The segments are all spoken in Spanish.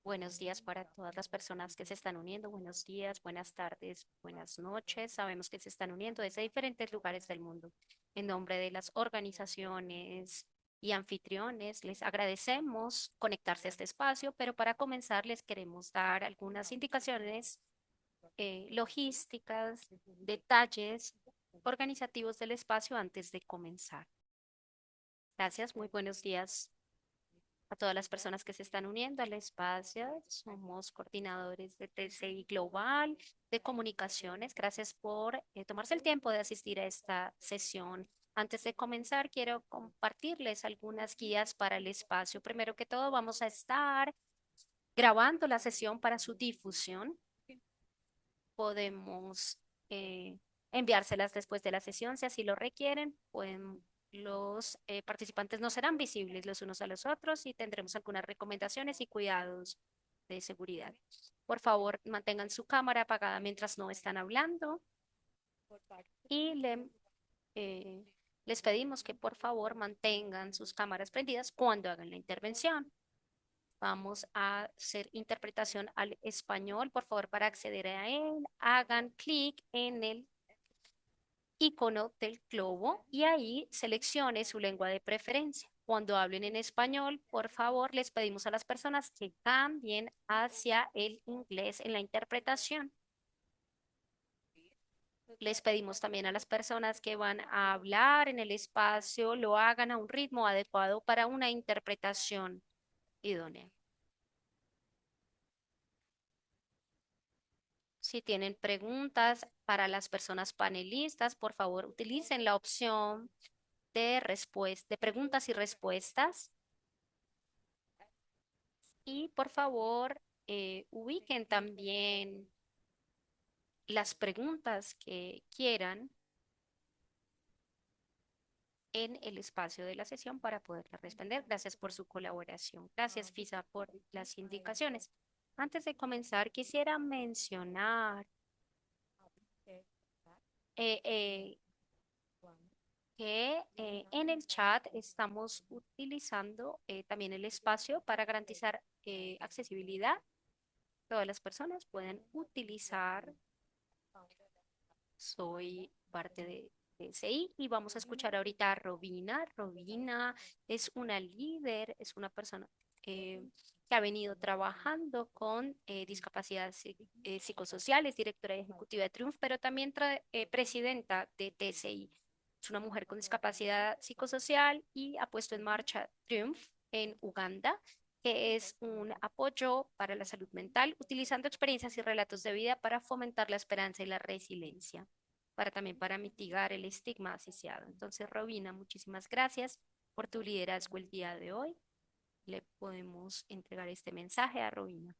Buenos días para todas las personas que se están uniendo. Buenos días, buenas tardes, buenas noches. Sabemos que se están uniendo desde diferentes lugares del mundo. En nombre de las organizaciones y anfitriones, les agradecemos conectarse a este espacio, pero para comenzar les queremos dar algunas indicaciones logísticas, detalles organizativos del espacio antes de comenzar. Gracias, muy buenos días a todas las personas que se están uniendo al espacio. Somos coordinadores de TCI Global de comunicaciones. Gracias por tomarse el tiempo de asistir a esta sesión. Antes de comenzar, quiero compartirles algunas guías para el espacio. Primero que todo, vamos a estar grabando la sesión para su difusión. Podemos enviárselas después de la sesión si así lo requieren. Los participantes no serán visibles los unos a los otros y tendremos algunas recomendaciones y cuidados de seguridad. Por favor, mantengan su cámara apagada mientras no están hablando y eh, les pedimos que por favor mantengan sus cámaras prendidas cuando hagan la intervención. Vamos a hacer interpretación al español. Por favor, para acceder a él, hagan clic en el icono del globo y ahí seleccione su lengua de preferencia. Cuando hablen en español, por favor, les pedimos a las personas que cambien hacia el inglés en la interpretación. Les pedimos también a las personas que van a hablar en el espacio, lo hagan a un ritmo adecuado para una interpretación idónea. Si tienen preguntas para las personas panelistas, por favor, utilicen la opción de respuesta, de preguntas y respuestas. Y por favor, ubiquen también las preguntas que quieran en el espacio de la sesión para poderlas responder. Gracias por su colaboración. Gracias, Fisa, por las indicaciones. Antes de comenzar, quisiera mencionar eh, eh, que en el chat estamos utilizando también el espacio para garantizar accesibilidad. Todas las personas pueden utilizar. Soy parte de TSI y vamos a escuchar ahorita a Robina. Robina es una líder, es una persona que ha venido trabajando con discapacidades psicosociales, directora ejecutiva de Triumph, pero también presidenta de TSI. Es una mujer con discapacidad psicosocial y ha puesto en marcha Triumph en Uganda, que es un apoyo para la salud mental, utilizando experiencias y relatos de vida para fomentar la esperanza y la resiliencia, para mitigar el estigma asociado. Entonces, Robina, muchísimas gracias por tu liderazgo el día de hoy. Le podemos entregar este mensaje a Robina.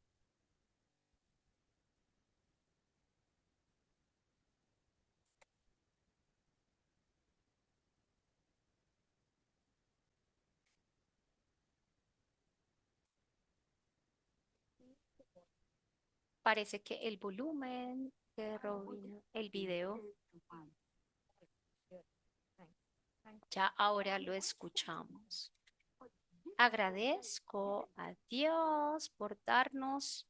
Parece que el volumen de Robina, el video, ya ahora lo escuchamos. Agradezco a Dios por darnos.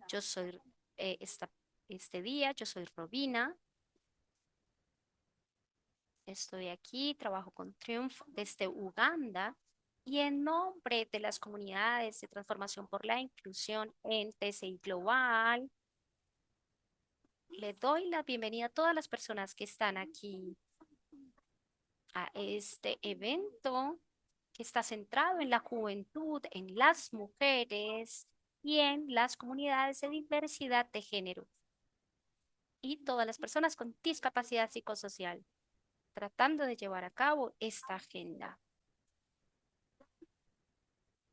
Yo soy este día, yo soy Robina. Estoy aquí, trabajo con Triumph desde Uganda y en nombre de las comunidades de transformación por la inclusión en TCI Global, le doy la bienvenida a todas las personas que están aquí a este evento que está centrado en la juventud, en las mujeres y en las comunidades de diversidad de género y todas las personas con discapacidad psicosocial, tratando de llevar a cabo esta agenda.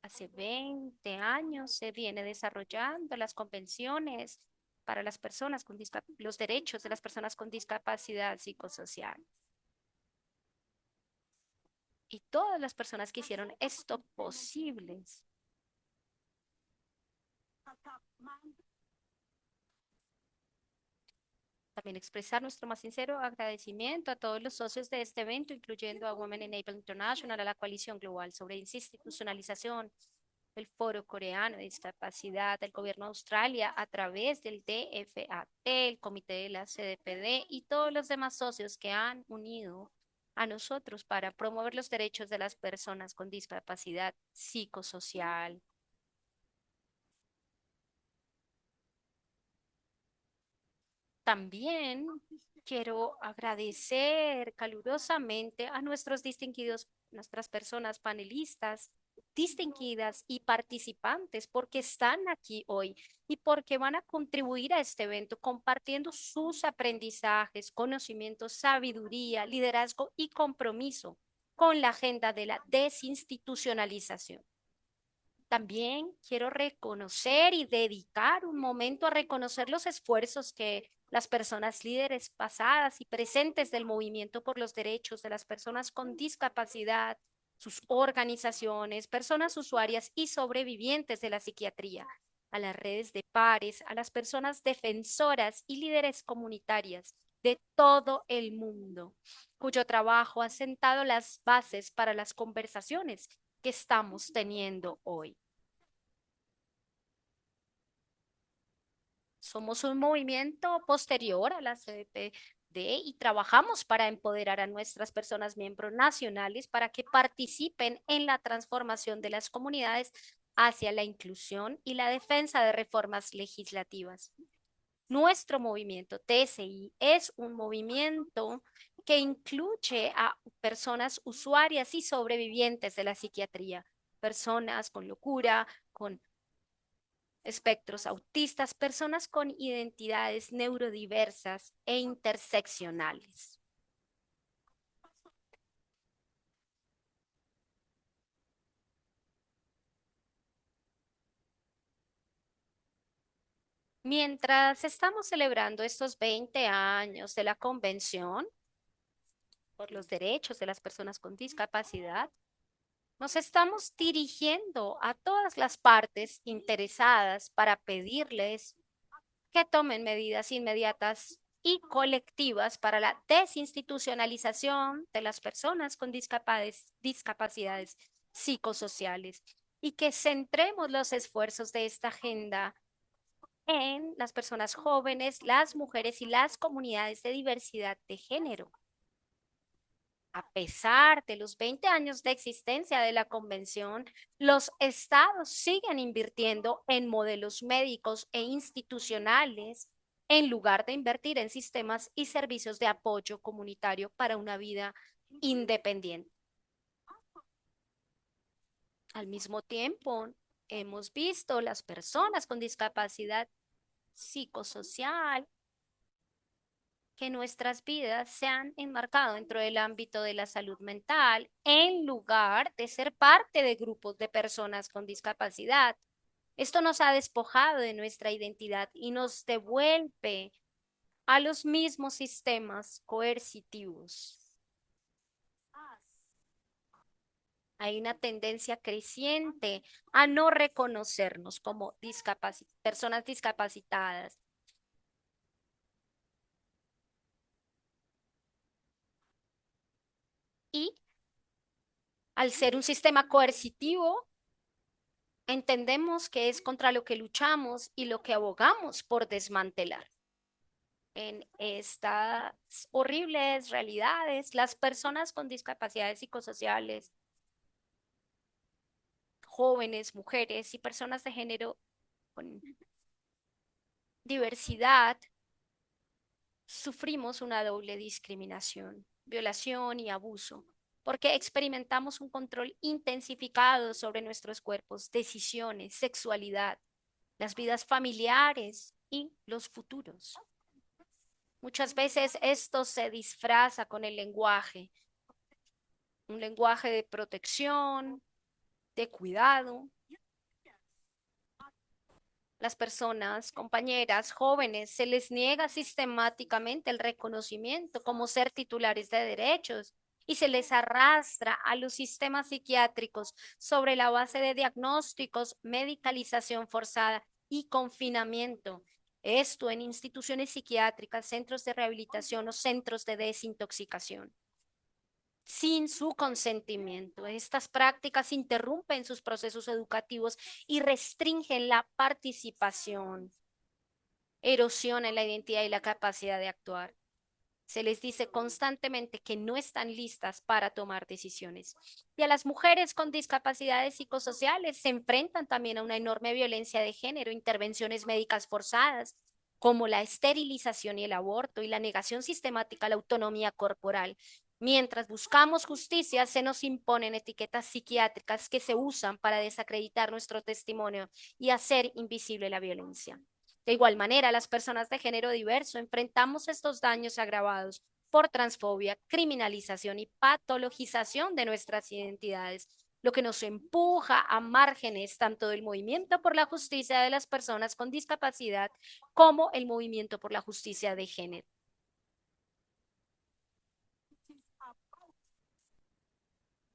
Hace 20 años se viene desarrollando las convenciones para las personas con los derechos de las personas con discapacidad psicosocial. Y todas las personas que hicieron esto posibles. También expresar nuestro más sincero agradecimiento a todos los socios de este evento, incluyendo a Women Enable International, a la Coalición Global sobre Institucionalización, el Foro Coreano de Discapacidad, el Gobierno de Australia a través del DFAT, el Comité de la CDPD y todos los demás socios que han unido a nosotros para promover los derechos de las personas con discapacidad psicosocial. También quiero agradecer calurosamente a nuestros distinguidos, nuestras personas panelistas distinguidas y participantes porque están aquí hoy y porque van a contribuir a este evento compartiendo sus aprendizajes, conocimientos, sabiduría, liderazgo y compromiso con la agenda de la desinstitucionalización. También quiero reconocer y dedicar un momento a reconocer los esfuerzos que las personas líderes pasadas y presentes del movimiento por los derechos de las personas con discapacidad, sus organizaciones, personas usuarias y sobrevivientes de la psiquiatría, a las redes de pares, a las personas defensoras y líderes comunitarias de todo el mundo, cuyo trabajo ha sentado las bases para las conversaciones que estamos teniendo hoy. Somos un movimiento posterior a la CDPD y trabajamos para empoderar a nuestras personas miembros nacionales para que participen en la transformación de las comunidades hacia la inclusión y la defensa de reformas legislativas. Nuestro movimiento TSI es un movimiento que incluye a personas usuarias y sobrevivientes de la psiquiatría, personas con locura, con espectros autistas, personas con identidades neurodiversas e interseccionales. Mientras estamos celebrando estos 20 años de la Convención por los Derechos de las Personas con Discapacidad, nos estamos dirigiendo a todas las partes interesadas para pedirles que tomen medidas inmediatas y colectivas para la desinstitucionalización de las personas con discapacidades psicosociales y que centremos los esfuerzos de esta agenda en las personas jóvenes, las mujeres y las comunidades de diversidad de género. A pesar de los 20 años de existencia de la convención, los estados siguen invirtiendo en modelos médicos e institucionales en lugar de invertir en sistemas y servicios de apoyo comunitario para una vida independiente. Al mismo tiempo, hemos visto las personas con discapacidad psicosocial que nuestras vidas se han enmarcado dentro del ámbito de la salud mental en lugar de ser parte de grupos de personas con discapacidad. Esto nos ha despojado de nuestra identidad y nos devuelve a los mismos sistemas coercitivos. Hay una tendencia creciente a no reconocernos como personas discapacitadas. Y al ser un sistema coercitivo, entendemos que es contra lo que luchamos y lo que abogamos por desmantelar. En estas horribles realidades, las personas con discapacidades psicosociales, jóvenes, mujeres y personas de género con diversidad, sufrimos una doble discriminación, violación y abuso, porque experimentamos un control intensificado sobre nuestros cuerpos, decisiones, sexualidad, las vidas familiares y los futuros. Muchas veces esto se disfraza con el lenguaje, un lenguaje de protección, de cuidado. Las personas, compañeras, jóvenes, se les niega sistemáticamente el reconocimiento como ser titulares de derechos y se les arrastra a los sistemas psiquiátricos sobre la base de diagnósticos, medicalización forzada y confinamiento. Esto en instituciones psiquiátricas, centros de rehabilitación o centros de desintoxicación. sin su consentimiento. Estas prácticas interrumpen sus procesos educativos y restringen la participación, erosionan la identidad y la capacidad de actuar. Se les dice constantemente que no están listas para tomar decisiones. Y a las mujeres con discapacidades psicosociales se enfrentan también a una enorme violencia de género, intervenciones médicas forzadas, como la esterilización y el aborto y la negación sistemática a la autonomía corporal. Mientras buscamos justicia, se nos imponen etiquetas psiquiátricas que se usan para desacreditar nuestro testimonio y hacer invisible la violencia. De igual manera, las personas de género diverso enfrentamos estos daños agravados por transfobia, criminalización y patologización de nuestras identidades, lo que nos empuja a márgenes tanto del movimiento por la justicia de las personas con discapacidad como el movimiento por la justicia de género.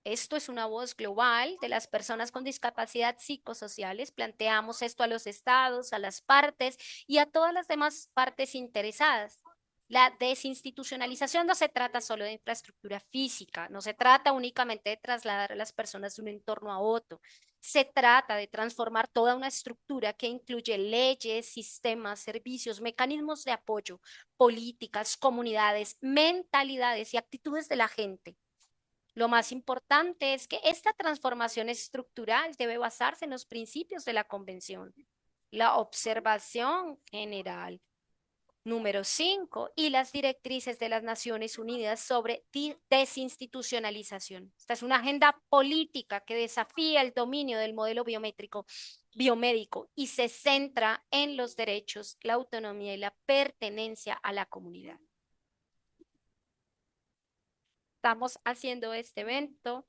Esto es una voz global de las personas con discapacidad psicosociales. Planteamos esto a los estados, a las partes y a todas las demás partes interesadas. La desinstitucionalización no se trata solo de infraestructura física, no se trata únicamente de trasladar a las personas de un entorno a otro. Se trata de transformar toda una estructura que incluye leyes, sistemas, servicios, mecanismos de apoyo, políticas, comunidades, mentalidades y actitudes de la gente. Lo más importante es que esta transformación estructural debe basarse en los principios de la Convención, la observación general, número 5, y las directrices de las Naciones Unidas sobre desinstitucionalización. Esta es una agenda política que desafía el dominio del modelo biomédico y se centra en los derechos, la autonomía y la pertenencia a la comunidad. Estamos haciendo este evento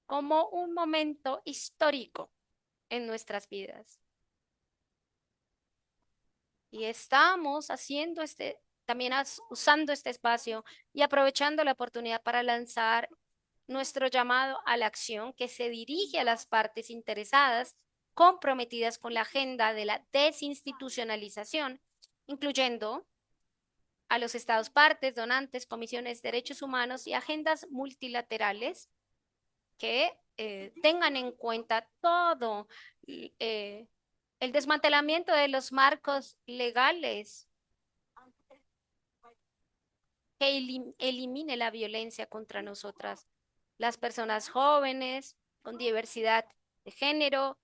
como un momento histórico en nuestras vidas. Y estamos haciendo también usando este espacio y aprovechando la oportunidad para lanzar nuestro llamado a la acción que se dirige a las partes interesadas comprometidas con la agenda de la desinstitucionalización, incluyendo a los estados partes, donantes, comisiones de derechos humanos y agendas multilaterales que tengan en cuenta todo eh, el desmantelamiento de los marcos legales que elimine la violencia contra nosotras, las personas jóvenes con diversidad de género.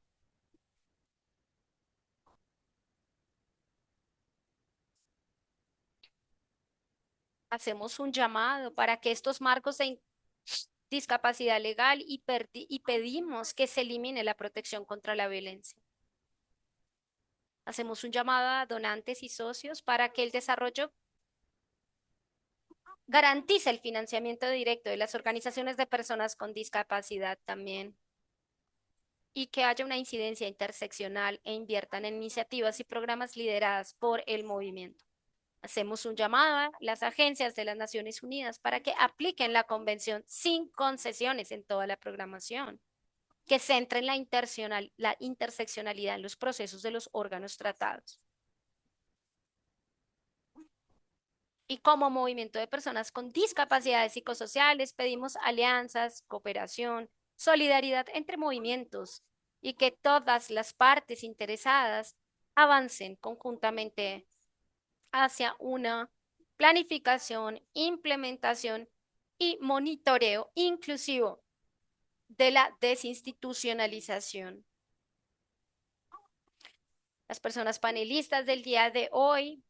Hacemos un llamado para que estos marcos de discapacidad legal y pedimos que se elimine la protección contra la violencia. Hacemos un llamado a donantes y socios para que el desarrollo garantice el financiamiento directo de las organizaciones de personas con discapacidad también y que haya una incidencia interseccional e inviertan en iniciativas y programas lideradas por el movimiento. Hacemos un llamado a las agencias de las Naciones Unidas para que apliquen la convención sin concesiones en toda la programación, que centren la interseccionalidad en los procesos de los órganos tratados. Y como movimiento de personas con discapacidades psicosociales, pedimos alianzas, cooperación, solidaridad entre movimientos y que todas las partes interesadas avancen conjuntamente hacia una planificación, implementación y monitoreo inclusivo de la desinstitucionalización. Las personas panelistas del día de hoy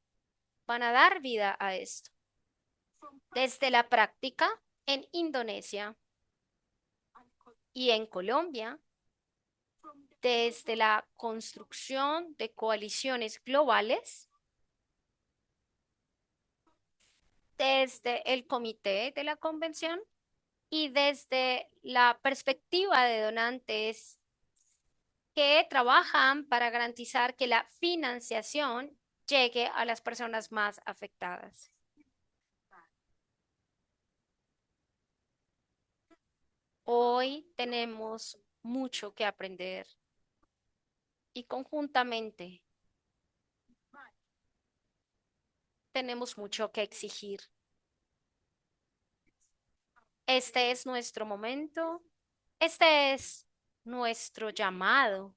van a dar vida a esto. Desde la práctica en Indonesia y en Colombia, desde la construcción de coaliciones globales, desde el comité de la convención y desde la perspectiva de donantes que trabajan para garantizar que la financiación llegue a las personas más afectadas. Hoy tenemos mucho que aprender y conjuntamente tenemos mucho que exigir. Este es nuestro momento, este es nuestro llamado.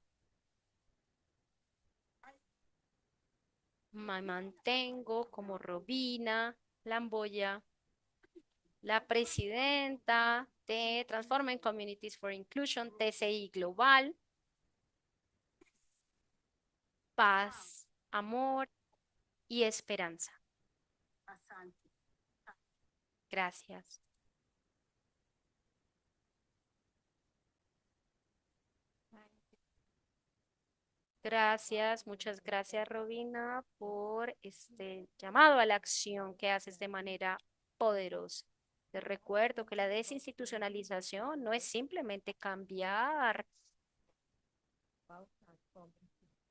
Me mantengo como Robina Lamboya, la presidenta de Transforming Communities for Inclusion, TCI Global, paz, amor y esperanza. Gracias. Gracias, muchas gracias, Robina, por este llamado a la acción que haces de manera poderosa. Te recuerdo que la desinstitucionalización no es simplemente cambiar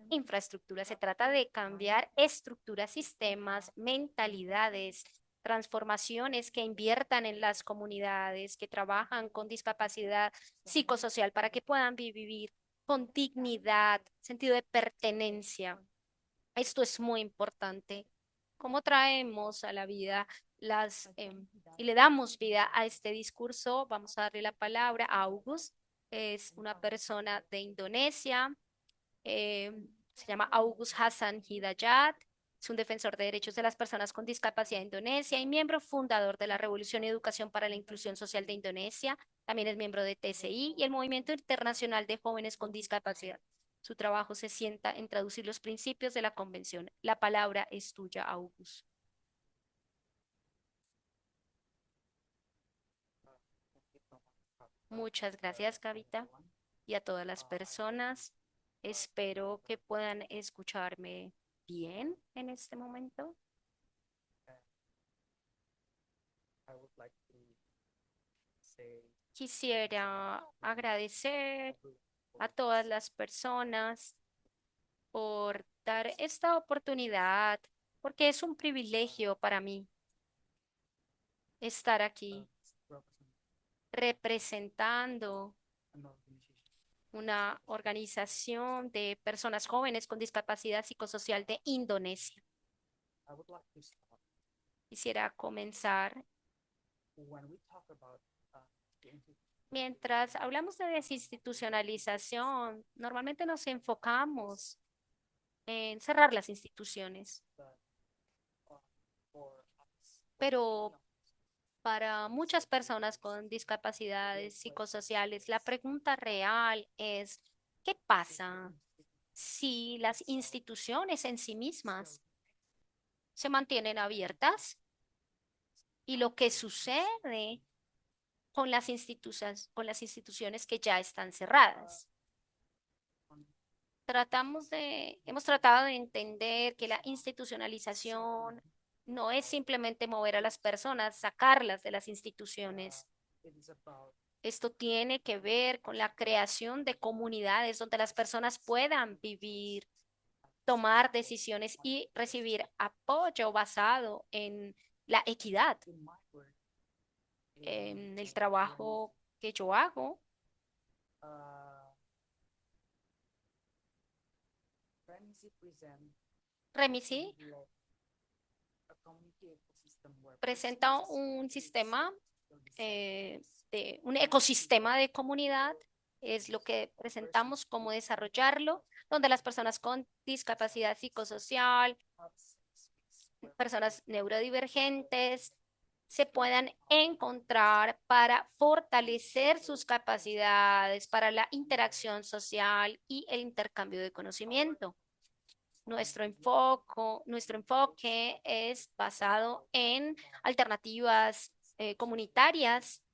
infraestructura, se trata de cambiar estructuras, sistemas, mentalidades, transformaciones que inviertan en las comunidades, que trabajan con discapacidad psicosocial para que puedan vivir con dignidad, sentido de pertenencia. Esto es muy importante. ¿Cómo traemos a la vida y le damos vida a este discurso? Vamos a darle la palabra a August. Es una persona de Indonesia. eh, Se llama August Hassan Hidayat. Es un defensor de derechos de las personas con discapacidad de Indonesia y miembro fundador de la Revolución y Educación para la Inclusión Social de Indonesia. También es miembro de TCI y el Movimiento Internacional de Jóvenes con Discapacidad. Su trabajo se sienta en traducir los principios de la Convención. La palabra es tuya, August. Muchas gracias, Kavita, y a todas las personas. Espero que puedan escucharme bien en este momento. Quisiera agradecer a todas las personas por dar esta oportunidad, porque es un privilegio para mí estar aquí representando una organización de personas jóvenes con discapacidad psicosocial de Indonesia. Quisiera comenzar. Mientras hablamos de desinstitucionalización, normalmente nos enfocamos en cerrar las instituciones, pero para muchas personas con discapacidades psicosociales, la pregunta real es, ¿qué pasa si las instituciones en sí mismas se mantienen abiertas? Y lo que sucede con con las instituciones que ya están cerradas. Hemos tratado de entender que la institucionalización no es simplemente mover a las personas, sacarlas de las instituciones. Esto tiene que ver con la creación de comunidades donde las personas puedan vivir, tomar decisiones y recibir apoyo basado en la equidad. En el trabajo que yo hago, Remisi presenta un sistema, un ecosistema de comunidad, es lo que presentamos, cómo desarrollarlo, donde las personas con discapacidad psicosocial, personas neurodivergentes, se puedan encontrar para fortalecer sus capacidades para la interacción social y el intercambio de conocimiento. Nuestro enfoque es basado en alternativas comunitarias,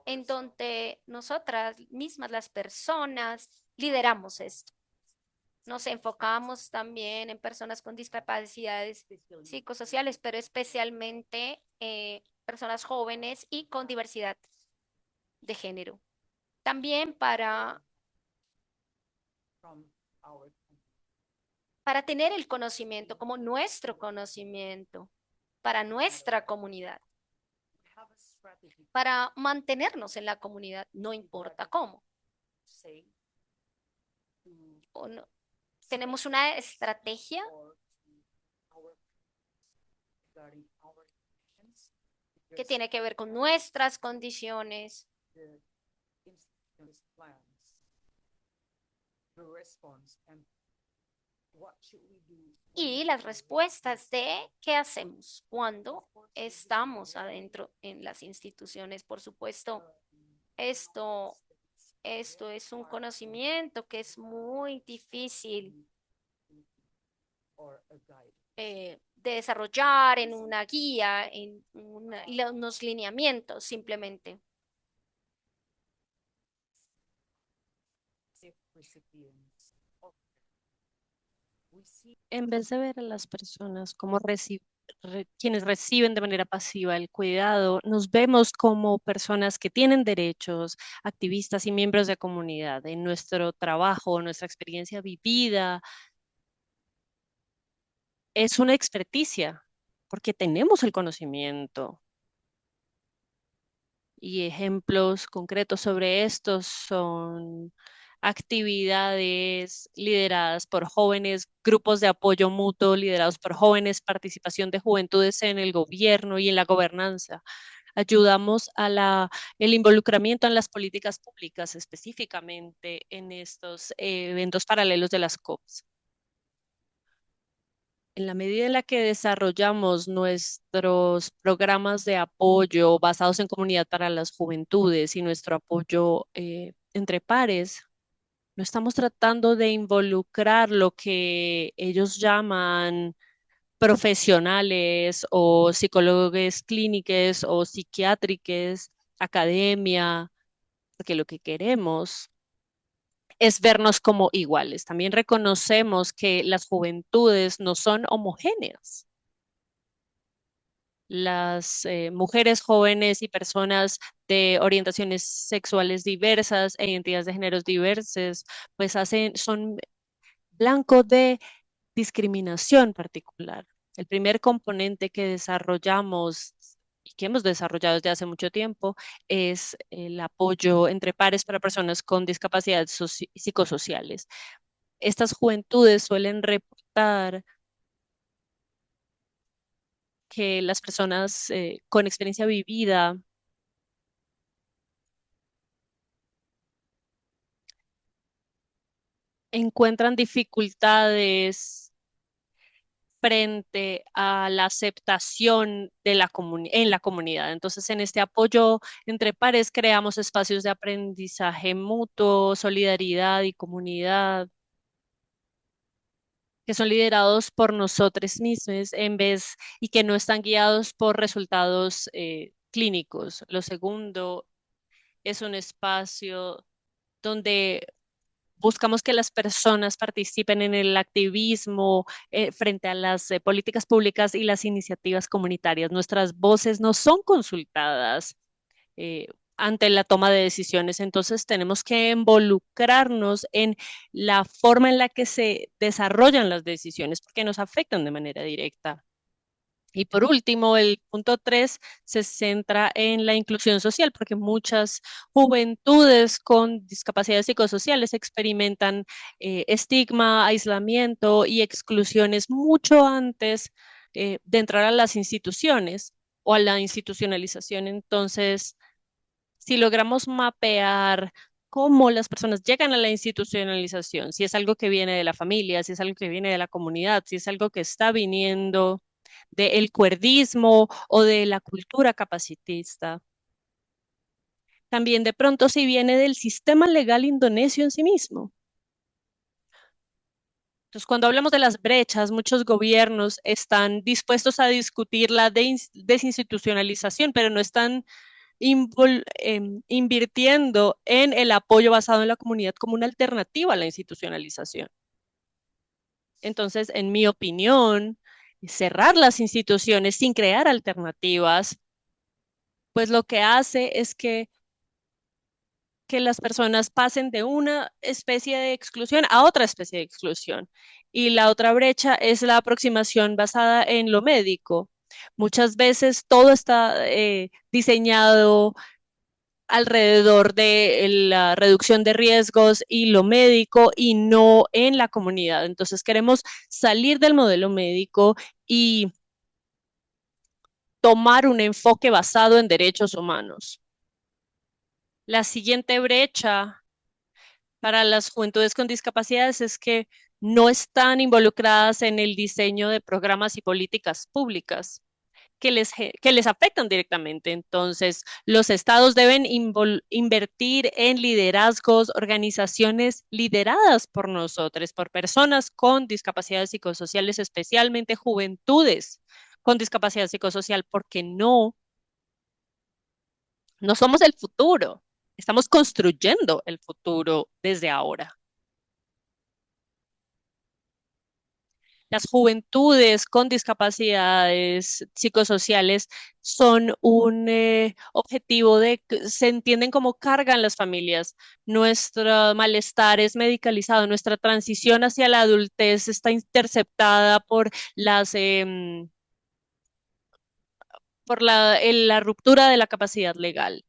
en donde nosotras mismas, las personas, lideramos esto. Nos enfocamos también en personas con discapacidades psicosociales, pero especialmente personas jóvenes y con diversidad de género. También para tener el conocimiento como nuestro conocimiento para nuestra comunidad, para mantenernos en la comunidad, no importa cómo. O no, tenemos una estrategia que tiene que ver con nuestras condiciones y las respuestas de qué hacemos cuando estamos adentro en las instituciones. Por supuesto, esto, esto es un conocimiento que es muy difícil de desarrollar en una guía, en unos lineamientos simplemente. En vez de ver a las personas como quienes reciben de manera pasiva el cuidado, nos vemos como personas que tienen derechos, activistas y miembros de comunidad. En nuestro trabajo, nuestra experiencia vivida, es una experticia, porque tenemos el conocimiento. Y ejemplos concretos sobre estos son actividades lideradas por jóvenes, grupos de apoyo mutuo liderados por jóvenes, participación de juventudes en el gobierno y en la gobernanza. Ayudamos a el involucramiento en las políticas públicas, específicamente en estos eventos paralelos de las COPs. En la medida en la que desarrollamos nuestros programas de apoyo basados en comunidad para las juventudes y nuestro apoyo entre pares, no estamos tratando de involucrar lo que ellos llaman profesionales o psicólogos clínicos o psiquiátricos, academia, porque lo que queremos es vernos como iguales. También reconocemos que las juventudes no son homogéneas. Las mujeres jóvenes y personas de orientaciones sexuales diversas e identidades de géneros diversas, pues son blanco de discriminación particular. El primer componente que desarrollamos y que hemos desarrollado desde hace mucho tiempo es el apoyo entre pares para personas con discapacidades psicosociales. Estas juventudes suelen reportar que las personas con experiencia vivida encuentran dificultades frente a la aceptación de en la comunidad. Entonces, en este apoyo entre pares creamos espacios de aprendizaje mutuo, solidaridad y comunidad que son liderados por nosotros mismos en vez y que no están guiados por resultados clínicos. Lo segundo es un espacio donde buscamos que las personas participen en el activismo frente a las políticas públicas y las iniciativas comunitarias. Nuestras voces no son consultadas eh, ante la toma de decisiones, entonces tenemos que involucrarnos en la forma en la que se desarrollan las decisiones porque nos afectan de manera directa. Y por último, el punto 3 se centra en la inclusión social, porque muchas juventudes con discapacidades psicosociales experimentan estigma, aislamiento y exclusiones mucho antes de entrar a las instituciones o a la institucionalización. Entonces, si logramos mapear cómo las personas llegan a la institucionalización, si es algo que viene de la familia, si es algo que viene de la comunidad, si es algo que está viniendo del cuerdismo o de la cultura capacitista. También de pronto si viene del sistema legal indonesio en sí mismo. Entonces, cuando hablamos de las brechas, muchos gobiernos están dispuestos a discutir la desinstitucionalización, pero no están invirtiendo en el apoyo basado en la comunidad como una alternativa a la institucionalización. Entonces, en mi opinión, cerrar las instituciones sin crear alternativas, pues lo que hace es que las personas pasen de una especie de exclusión a otra especie de exclusión. Y la otra brecha es la aproximación basada en lo médico. Muchas veces todo está diseñado alrededor de la reducción de riesgos y lo médico y no en la comunidad. Entonces queremos salir del modelo médico y tomar un enfoque basado en derechos humanos. La siguiente brecha para las juventudes con discapacidades es que no están involucradas en el diseño de programas y políticas públicas que les afectan directamente. Entonces, los estados deben invertir en liderazgos, organizaciones lideradas por nosotros, por personas con discapacidades psicosociales, especialmente juventudes con discapacidad psicosocial, porque no somos el futuro, estamos construyendo el futuro desde ahora. Las juventudes con discapacidades psicosociales son un objetivo se entienden como cargan las familias. Nuestro malestar es medicalizado, nuestra transición hacia la adultez está interceptada por la ruptura de la capacidad legal.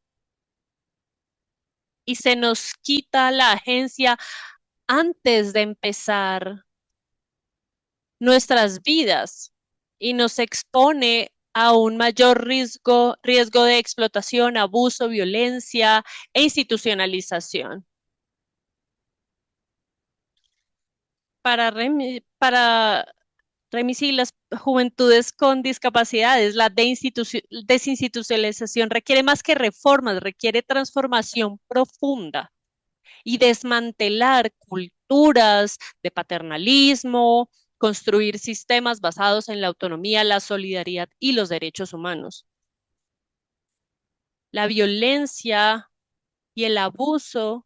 Y se nos quita la agencia antes de empezar nuestras vidas y nos expone a un mayor riesgo de explotación, abuso, violencia e institucionalización. Para remitir las juventudes con discapacidades, la desinstitucionalización requiere más que reformas, requiere transformación profunda y desmantelar culturas de paternalismo, construir sistemas basados en la autonomía, la solidaridad y los derechos humanos. La violencia y el abuso.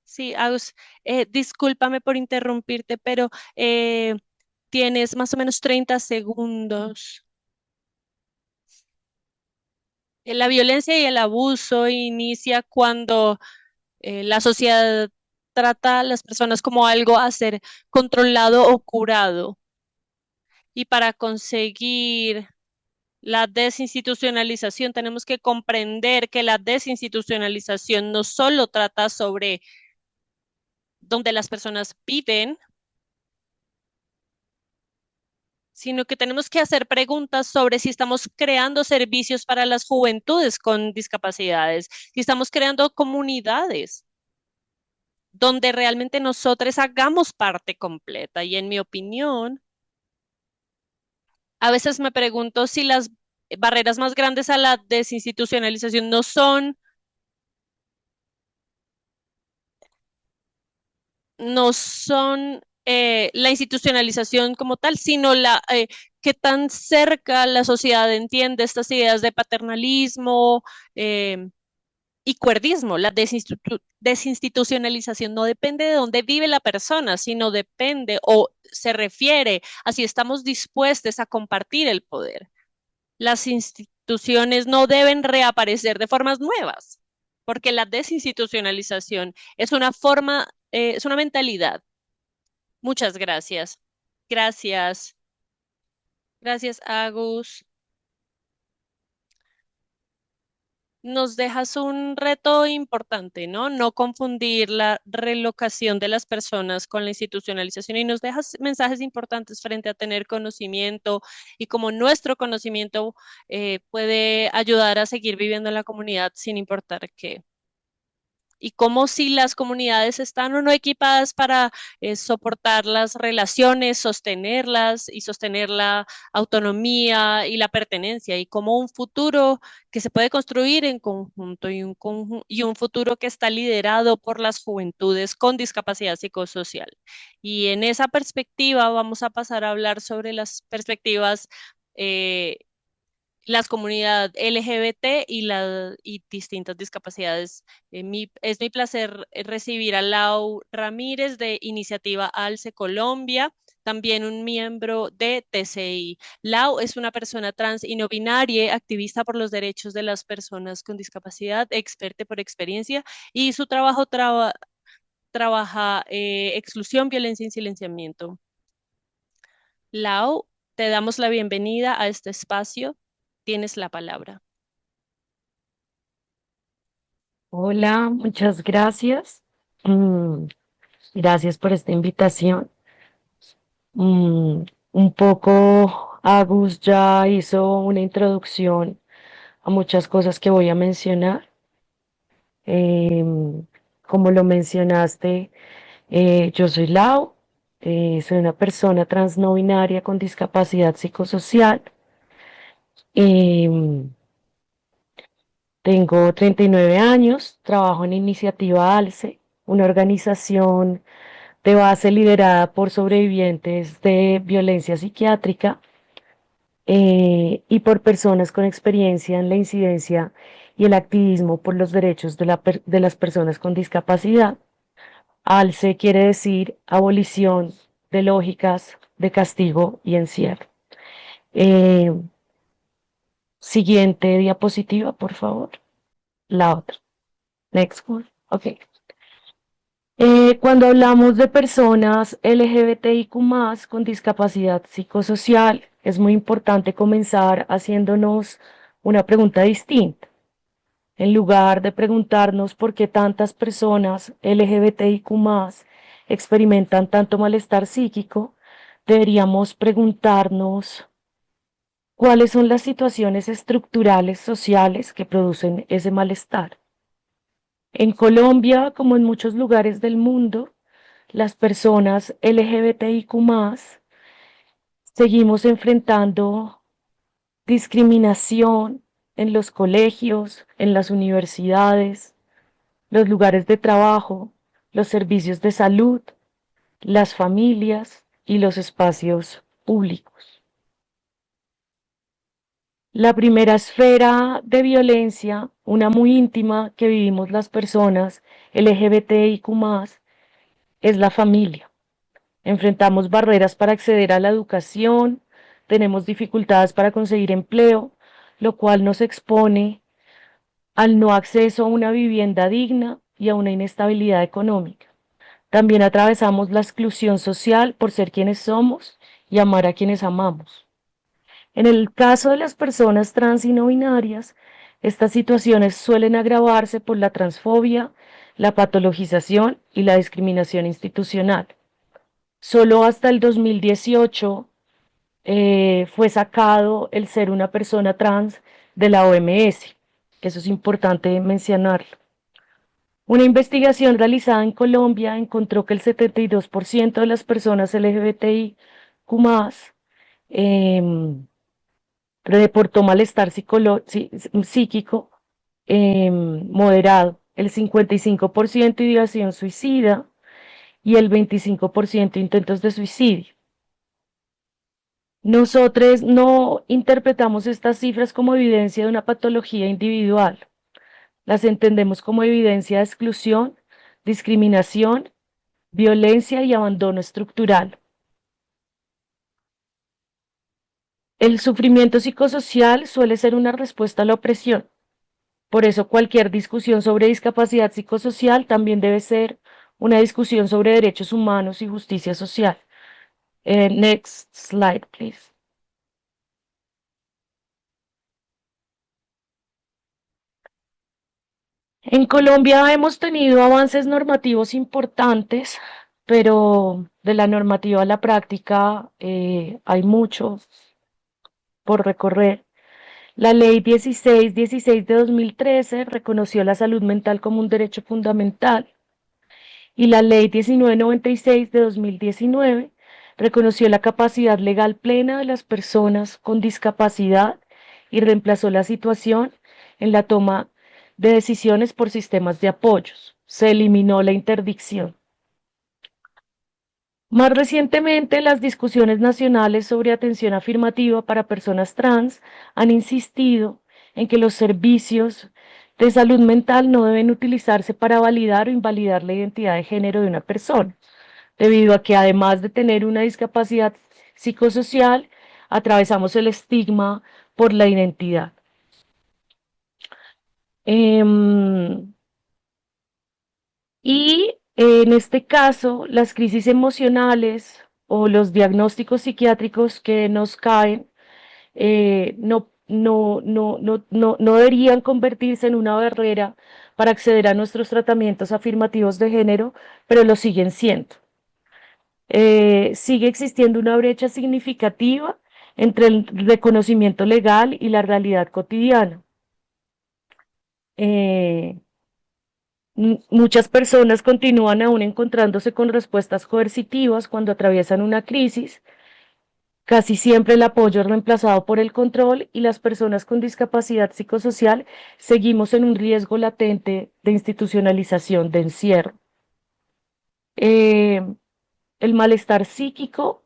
Sí, Agus, discúlpame por interrumpirte, pero tienes más o menos 30 segundos. La violencia y el abuso inicia cuando la sociedad trata a las personas como algo a ser controlado o curado. Y para conseguir la desinstitucionalización tenemos que comprender que la desinstitucionalización no solo trata sobre donde las personas viven, sino que tenemos que hacer preguntas sobre si estamos creando servicios para las juventudes con discapacidades, si estamos creando comunidades donde realmente nosotros hagamos parte completa. Y en mi opinión, a veces me pregunto si las barreras más grandes a la desinstitucionalización no son la institucionalización como tal, sino qué tan cerca la sociedad entiende estas ideas de paternalismo y cuerdismo. La desinstitucionalización no depende de dónde vive la persona, sino depende o se refiere a si estamos dispuestos a compartir el poder. Las instituciones no deben reaparecer de formas nuevas, porque la desinstitucionalización es una mentalidad. Muchas gracias. Gracias. Gracias, Agus. Nos dejas un reto importante, ¿no? No confundir la relocación de las personas con la institucionalización y nos dejas mensajes importantes frente a tener conocimiento y como nuestro conocimiento puede ayudar a seguir viviendo en la comunidad sin importar qué. Y cómo si las comunidades están o no equipadas para soportar las relaciones, sostenerlas y sostener la autonomía y la pertenencia, y como un futuro que se puede construir en conjunto y un futuro que está liderado por las juventudes con discapacidad psicosocial. Y en esa perspectiva vamos a pasar a hablar sobre las perspectivas eh, las comunidades LGBT y distintas discapacidades. Es mi placer recibir a Lau Ramírez de Iniciativa ALCE Colombia, también un miembro de TCI. Lau es una persona trans y no binaria, activista por los derechos de las personas con discapacidad, experta por experiencia, y su trabajo trabaja exclusión, violencia y silenciamiento. Lau, te damos la bienvenida a este espacio. Tienes la palabra. Hola, muchas gracias. Mm, Gracias por esta invitación. Un poco Agus ya hizo una introducción a muchas cosas que voy a mencionar. Como lo mencionaste, yo soy Lau, soy una persona trans no binaria con discapacidad psicosocial. Em, Tengo 39 años, trabajo en Iniciativa ALCE, una organización de base liderada por sobrevivientes de violencia psiquiátrica y por personas con experiencia en la incidencia y el activismo por los derechos de las personas con discapacidad. ALCE quiere decir abolición de lógicas de castigo y encierro. Eh, Siguiente diapositiva, por favor. La otra. Next one. Ok. Cuando hablamos de personas LGBTIQ+ con discapacidad psicosocial, es muy importante comenzar haciéndonos una pregunta distinta. En lugar de preguntarnos por qué tantas personas LGBTIQ+ experimentan tanto malestar psíquico, deberíamos preguntarnos cuáles son las situaciones estructurales sociales que producen ese malestar. En Colombia, como en muchos lugares del mundo, las personas LGBTIQ+ seguimos enfrentando discriminación en los colegios, en las universidades, los lugares de trabajo, los servicios de salud, las familias y los espacios públicos. La primera esfera de violencia, una muy íntima que vivimos las personas LGBTIQ+, es la familia. Enfrentamos barreras para acceder a la educación, tenemos dificultades para conseguir empleo, lo cual nos expone al no acceso a una vivienda digna y a una inestabilidad económica. También atravesamos la exclusión social por ser quienes somos y amar a quienes amamos. En el caso de las personas trans y no binarias, estas situaciones suelen agravarse por la transfobia, la patologización y la discriminación institucional. Solo hasta el 2018 fue sacado el ser una persona trans de la OMS. Eso es importante mencionarlo. Una investigación realizada en Colombia encontró que el 72% de las personas LGBTIQ+ reportó malestar psíquico moderado, el 55% ideación suicida y el 25% intentos de suicidio. Nosotros no interpretamos estas cifras como evidencia de una patología individual, las entendemos como evidencia de exclusión, discriminación, violencia y abandono estructural. El sufrimiento psicosocial suele ser una respuesta a la opresión. Por eso cualquier discusión sobre discapacidad psicosocial también debe ser una discusión sobre derechos humanos y justicia social. Next slide, please. En Colombia hemos tenido avances normativos importantes, pero de la normativa a la práctica hay mucho por recorrer. La Ley 1616 de 2013 reconoció la salud mental como un derecho fundamental y la Ley 1996 de 2019 reconoció la capacidad legal plena de las personas con discapacidad y reemplazó la situación en la toma de decisiones por sistemas de apoyos. Se eliminó la interdicción. Más recientemente, las discusiones nacionales sobre atención afirmativa para personas trans han insistido en que los servicios de salud mental no deben utilizarse para validar o invalidar la identidad de género de una persona, debido a que además de tener una discapacidad psicosocial, atravesamos el estigma por la identidad. Y en este caso, las crisis emocionales o los diagnósticos psiquiátricos que nos caen no deberían convertirse en una barrera para acceder a nuestros tratamientos afirmativos de género, pero lo siguen siendo. Sigue existiendo una brecha significativa entre el reconocimiento legal y la realidad cotidiana. Eh, Muchas personas continúan aún encontrándose con respuestas coercitivas cuando atraviesan una crisis. Casi siempre el apoyo es reemplazado por el control y las personas con discapacidad psicosocial seguimos en un riesgo latente de institucionalización, de encierro. Eh, el malestar psíquico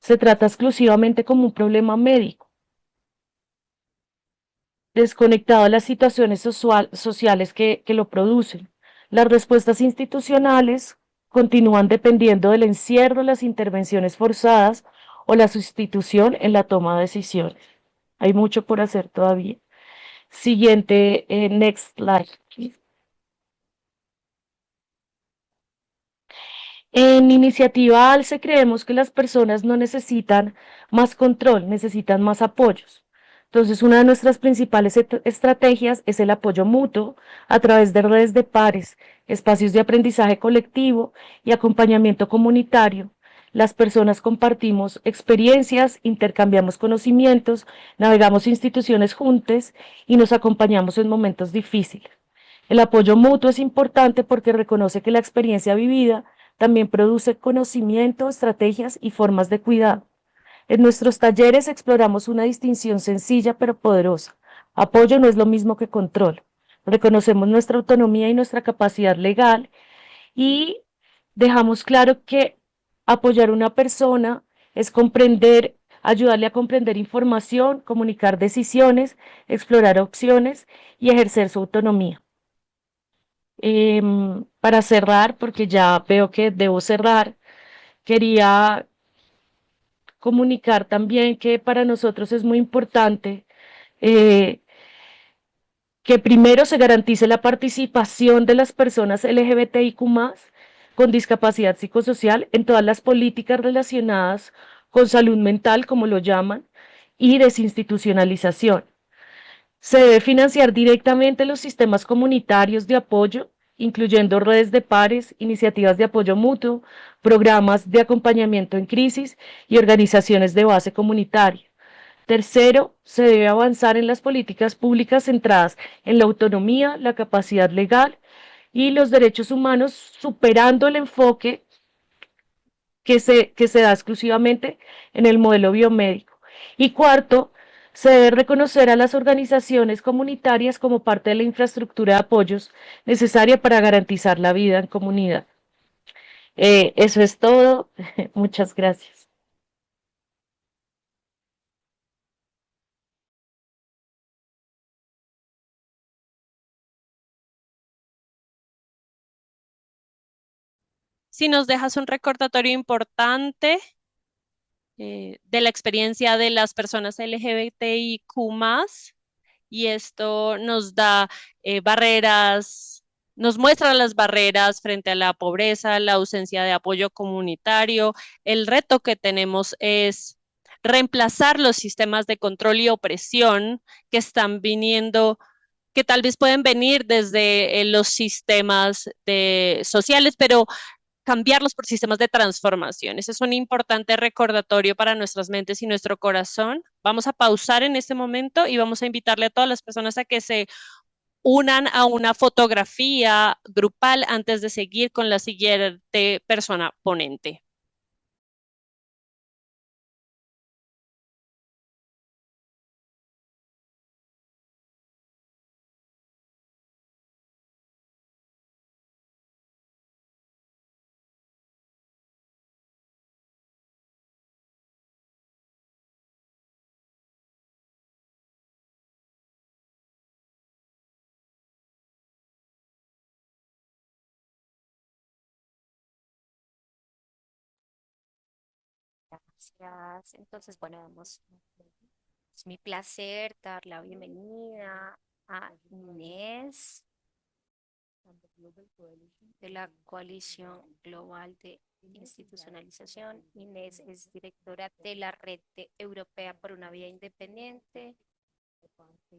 se trata exclusivamente como un problema médico, desconectado de las situaciones sociales que lo producen. Las respuestas institucionales continúan dependiendo del encierro, las intervenciones forzadas o la sustitución en la toma de decisiones. Hay mucho por hacer todavía. Siguiente, next slide. En Iniciativa ALCE creemos que las personas no necesitan más control, necesitan más apoyos. Entonces, una de nuestras principales estrategias es el apoyo mutuo a través de redes de pares, espacios de aprendizaje colectivo y acompañamiento comunitario. Las personas compartimos experiencias, intercambiamos conocimientos, navegamos instituciones juntas y nos acompañamos en momentos difíciles. El apoyo mutuo es importante porque reconoce que la experiencia vivida también produce conocimiento, estrategias y formas de cuidado. En nuestros talleres exploramos una distinción sencilla pero poderosa. Apoyo no es lo mismo que control. Reconocemos nuestra autonomía y nuestra capacidad legal y dejamos claro que apoyar a una persona es comprender, ayudarle a comprender información, comunicar decisiones, explorar opciones y ejercer su autonomía. Para cerrar, porque ya veo que debo cerrar, quería comunicar también que para nosotros es muy importante eh, que primero se garantice la participación de las personas LGBTIQ+, con discapacidad psicosocial en todas las políticas relacionadas con salud mental, como lo llaman, y desinstitucionalización. Se debe financiar directamente los sistemas comunitarios de apoyo, incluyendo redes de pares, iniciativas de apoyo mutuo, programas de acompañamiento en crisis y organizaciones de base comunitaria. Tercero, se debe avanzar en las políticas públicas centradas en la autonomía, la capacidad legal y los derechos humanos, superando el enfoque que se da exclusivamente en el modelo biomédico. Y cuarto, se debe reconocer a las organizaciones comunitarias como parte de la infraestructura de apoyos necesaria para garantizar la vida en comunidad. Eso es todo. Muchas gracias. Si nos dejas un recordatorio importante de la experiencia de las personas LGBTIQ+, y esto nos da barreras, nos muestra las barreras frente a la pobreza, la ausencia de apoyo comunitario. El reto que tenemos es reemplazar los sistemas de control y opresión que están viniendo, que tal vez pueden venir desde los sistemas sociales, pero cambiarlos por sistemas de transformación. Ese es un importante recordatorio para nuestras mentes y nuestro corazón. Vamos a pausar en este momento y vamos a invitarle a todas las personas a que se unan a una fotografía grupal antes de seguir con la siguiente persona ponente. Gracias. Entonces, bueno, vamos. Es mi placer dar la bienvenida a Inés de la Coalición Global de Institucionalización. Inés es directora de la Europea por una Vía Independiente.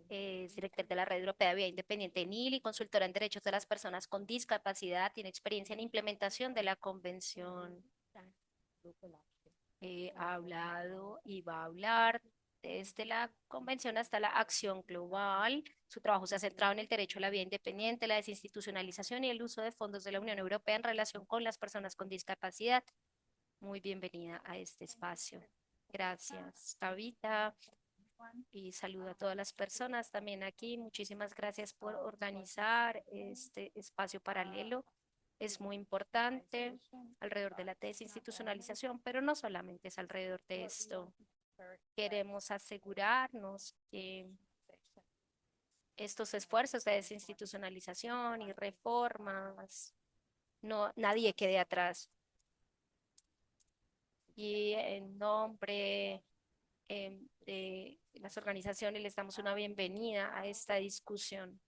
Es directora de la Red Europea de Vía Independiente NIL y consultora en derechos de las personas con discapacidad. Tiene experiencia en implementación de la Convención ha hablado y va a hablar desde la convención hasta la acción global. Su trabajo se ha centrado en el derecho a la vida independiente, la desinstitucionalización y el uso de fondos de la Unión Europea en relación con las personas con discapacidad. Muy bienvenida a este espacio. Gracias, Tabita, y saludo a todas las personas también aquí. Muchísimas gracias por organizar este espacio paralelo. Es muy importante alrededor de la desinstitucionalización, pero no solamente es alrededor de esto. Queremos asegurarnos que estos esfuerzos de desinstitucionalización y reformas, no, nadie quede atrás. Y en nombre de las organizaciones les damos una bienvenida a esta discusión.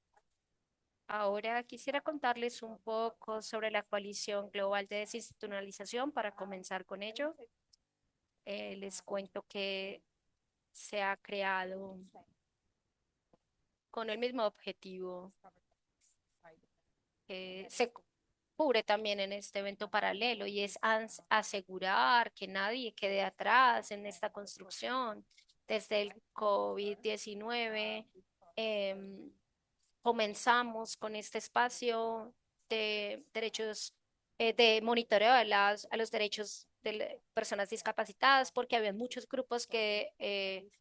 Ahora quisiera contarles un poco sobre la Coalición Global de Desinstitucionalización para comenzar con ello. Les cuento que se ha creado con el mismo objetivo que se cubre también en este evento paralelo y es asegurar que nadie quede atrás en esta construcción. Desde el COVID-19 comenzamos con este espacio de derechos, de monitoreo a los derechos de personas discapacitadas, porque había muchos grupos que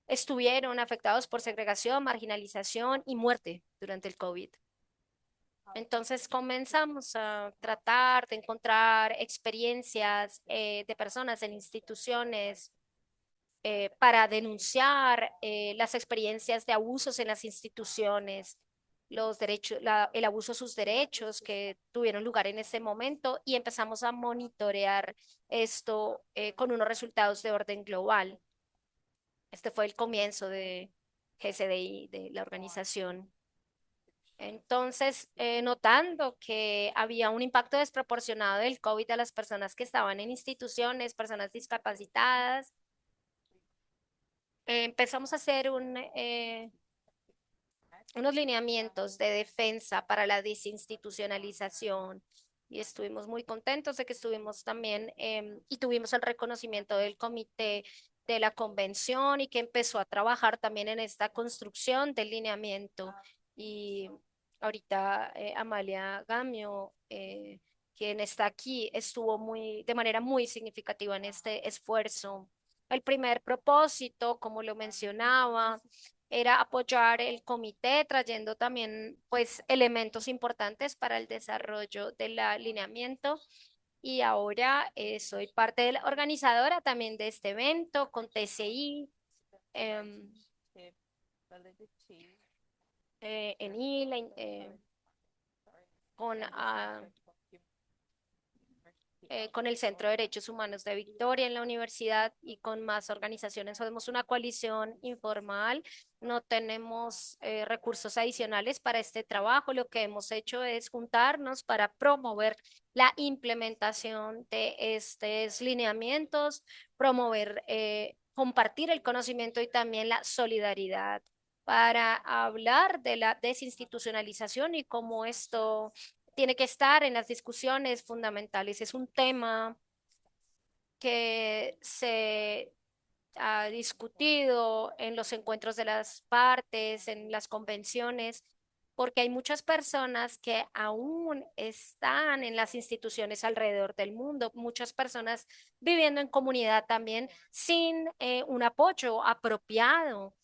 estuvieron afectados por segregación, marginalización y muerte durante el COVID. Entonces comenzamos a tratar de encontrar experiencias de personas en instituciones para denunciar las experiencias de abusos en las instituciones, los derechos, el abuso de sus derechos que tuvieron lugar en ese momento y empezamos a monitorear esto con unos resultados de orden global. Este fue el comienzo de GCDI, de la organización. Entonces, notando que había un impacto desproporcionado del COVID a las personas que estaban en instituciones, personas discapacitadas, empezamos a hacer unos lineamientos de defensa para la desinstitucionalización y estuvimos muy contentos de que estuvimos también y tuvimos el reconocimiento del comité de la convención y que empezó a trabajar también en esta construcción del lineamiento. Y ahorita Amalia Gamio, quien está aquí, estuvo de manera muy significativa en este esfuerzo. El primer propósito, como lo mencionaba, era apoyar el comité, trayendo también pues elementos importantes para el desarrollo del alineamiento. Y ahora soy parte de la organizadora también de este evento con TCI, em, en ILA, con con el Centro de Derechos Humanos de Victoria en la universidad y con más organizaciones. Somos una coalición informal, no tenemos recursos adicionales para este trabajo. Lo que hemos hecho es juntarnos para promover la implementación de estos lineamientos, promover, compartir el conocimiento y también la solidaridad para hablar de la desinstitucionalización y cómo esto tiene que estar en las discusiones fundamentales. Es un tema que se ha discutido en los encuentros de las partes, en las convenciones, porque hay muchas personas que aún están en las instituciones alrededor del mundo, muchas personas viviendo en comunidad también sin un apoyo apropiado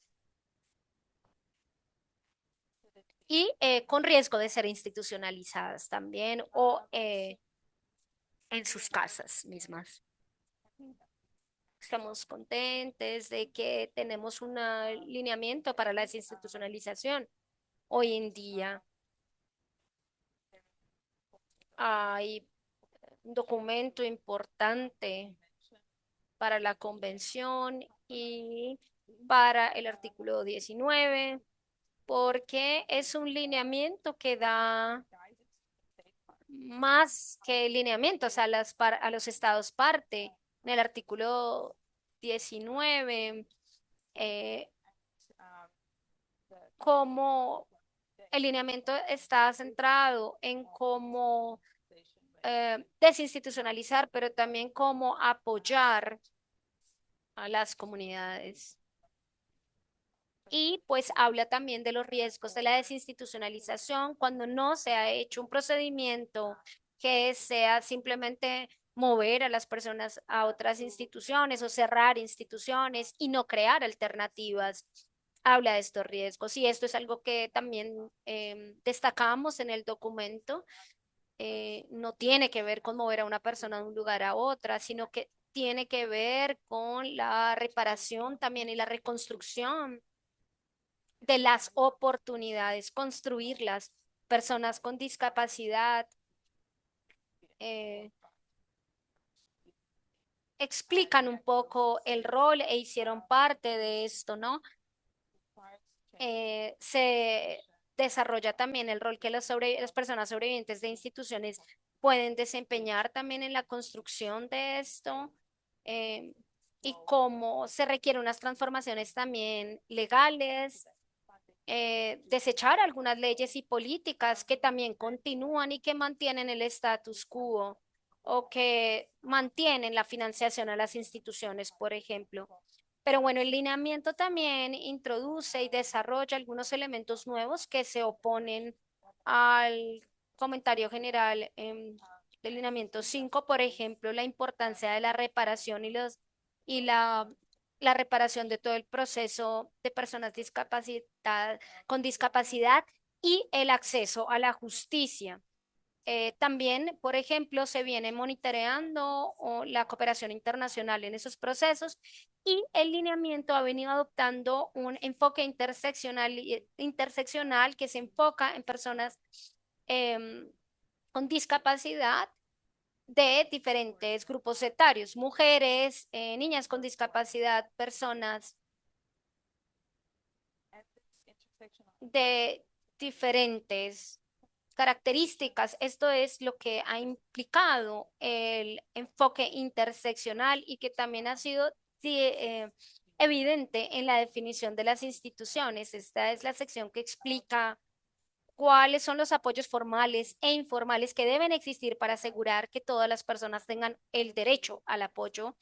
y con riesgo de ser institucionalizadas también o en sus casas mismas. Estamos contentos de que tenemos un lineamiento para la desinstitucionalización. Hoy en día hay un documento importante para la convención y para el artículo 19, porque es un lineamiento que da más que lineamientos a a los estados parte. En el artículo 19, eh, cómo el lineamiento está centrado en cómo desinstitucionalizar, pero también cómo apoyar a las comunidades. Y pues habla también de los riesgos de la desinstitucionalización cuando no se ha hecho un procedimiento que sea simplemente mover a las personas a otras instituciones o cerrar instituciones y no crear alternativas. Habla de estos riesgos y esto es algo que también destacamos en el documento. No tiene que ver con mover a una persona de un lugar a otra, sino que tiene que ver con la reparación también y la reconstrucción de las oportunidades, construirlas. Personas con discapacidad eh, explican un poco el rol e hicieron parte de esto, ¿no? Se desarrolla también el rol que las personas sobrevivientes de instituciones pueden desempeñar también en la construcción de esto eh, y cómo se requieren unas transformaciones también legales, desechar algunas leyes y políticas que también continúan y que mantienen el status quo o que mantienen la financiación a las instituciones, por ejemplo. Pero bueno, el lineamiento también introduce y desarrolla algunos elementos nuevos que se oponen al comentario general del lineamiento 5, por ejemplo, la importancia de la reparación y la reparación de todo el proceso de personas con discapacidad y el acceso a la justicia. También, por ejemplo, se viene monitoreando la cooperación internacional en esos procesos y el lineamiento ha venido adoptando un enfoque interseccional que se enfoca en personas em, con discapacidad de diferentes grupos etarios, mujeres, niñas con discapacidad, personas de diferentes características. Esto es lo que ha implicado el enfoque interseccional y que también ha sido evidente en la definición de las instituciones. Esta es la sección que explica cuáles son los apoyos formales e informales que deben existir para asegurar que todas las personas tengan el derecho al apoyo.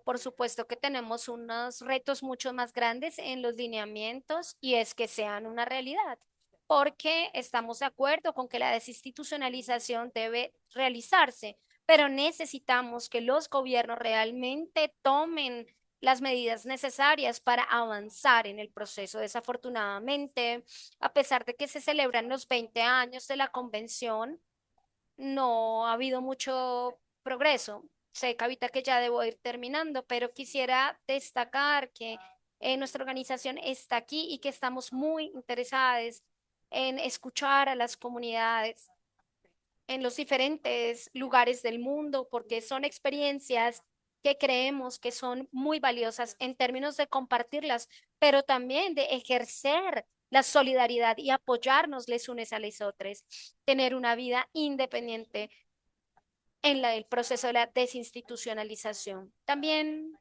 Por supuesto que tenemos unos retos mucho más grandes en los lineamientos y es que sean una realidad, porque estamos de acuerdo con que la desinstitucionalización debe realizarse, pero necesitamos que los gobiernos realmente tomen las medidas necesarias para avanzar en el proceso. Desafortunadamente, a pesar de que se celebran los 20 años de la convención, no ha habido mucho progreso. Sé, Kavita, que ya debo ir terminando, pero quisiera destacar que nuestra organización está aquí y que estamos muy interesadas en escuchar a las comunidades en los diferentes lugares del mundo, porque son experiencias que creemos que son muy valiosas en términos de compartirlas, pero también de ejercer la solidaridad y apoyarnos les unes a les otros, tener una vida independiente en el proceso de la desinstitucionalización. También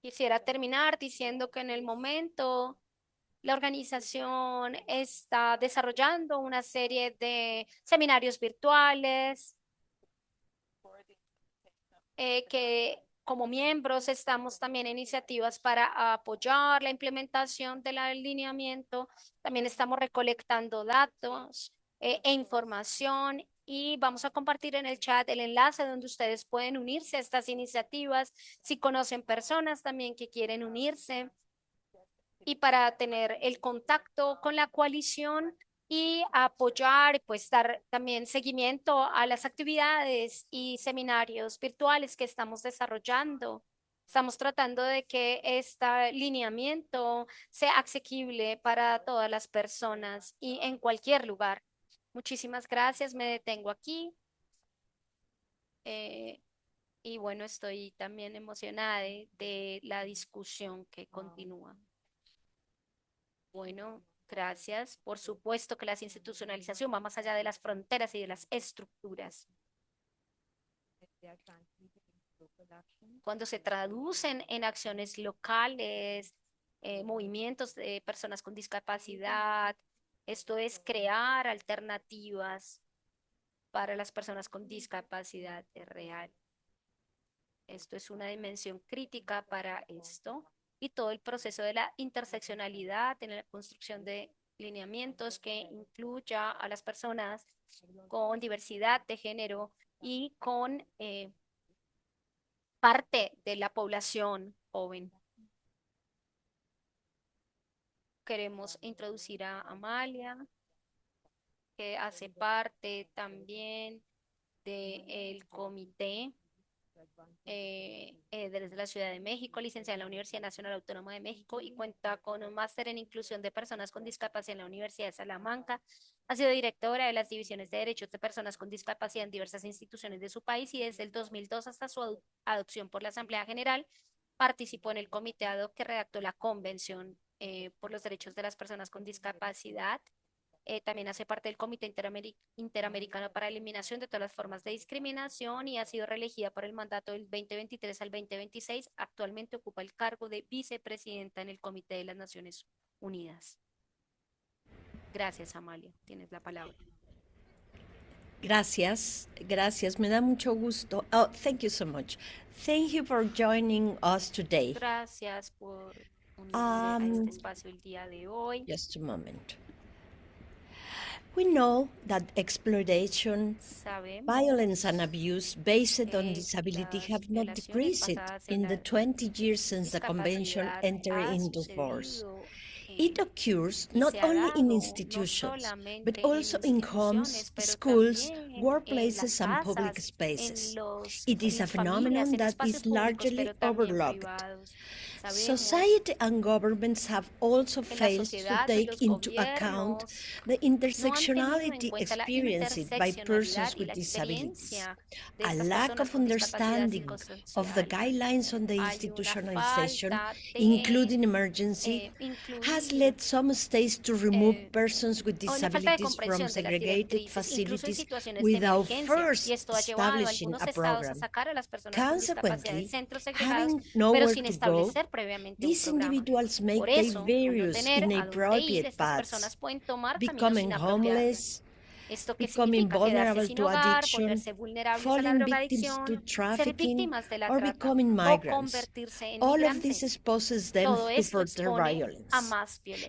quisiera terminar diciendo que en el momento la organización está desarrollando una serie de seminarios virtuales que como miembros estamos también en iniciativas para apoyar la implementación del alineamiento. También estamos recolectando datos e información y vamos a compartir en el chat el enlace donde ustedes pueden unirse a estas iniciativas si conocen personas también que quieren unirse y para tener el contacto con la coalición y apoyar, pues dar también seguimiento a las actividades y seminarios virtuales que estamos desarrollando. Estamos tratando de que este lineamiento sea asequible para todas las personas y en cualquier lugar. Muchísimas gracias, me detengo aquí. eh, y bueno, estoy también emocionada de la discusión que continúa. Bueno, gracias. Por supuesto que la institucionalización va más allá de las fronteras y de las estructuras. Cuando se traducen en acciones locales, movimientos de personas con discapacidad, esto es crear alternativas para las personas con discapacidad real. Esto es una dimensión crítica para esto y todo el proceso de la interseccionalidad en la construcción de lineamientos que incluya a las personas con diversidad de género y con parte de la población joven. Queremos introducir a Amalia, que hace parte también del comité desde la Ciudad de México, licenciada en la Universidad Nacional Autónoma de México y cuenta con un máster en inclusión de personas con discapacidad en la Universidad de Salamanca. Ha sido directora de las divisiones de derechos de personas con discapacidad en diversas instituciones de su país y desde el 2002 hasta su adopción por la Asamblea General participó en el comité ad hoc que redactó la Convención por los Derechos de las Personas con Discapacidad. También hace parte del Comité Interamericano para la Eliminación de todas las formas de discriminación y ha sido reelegida por el mandato del 2023 al 2026. Actualmente ocupa el cargo de vicepresidenta en el Comité de las Naciones Unidas. Gracias, Amalia. Tienes la palabra. Gracias, gracias. Me da mucho gusto. Oh, thank you so much. Thank you for joining us today. Gracias por unirse a este espacio el día de hoy. Just a moment. We know that exploitation, violence and abuse based on disability have not decreased in the 20 years since the convention entered into force. It occurs not only in institutions, but also in homes, schools, workplaces, and public spaces. It is a phenomenon that is largely overlooked. Society and governments have also failed to take into account the intersectionality experienced by persons with disabilities. A lack of understanding of the guidelines on the institutionalization, including emergency, has led some states to remove persons with disabilities from segregated facilities without first establishing a program. Consequently, having nowhere to go, these individuals may take various inappropriate paths, becoming homeless, becoming vulnerable to addiction, falling victims to trafficking, or becoming migrants. All of this exposes them to further violence.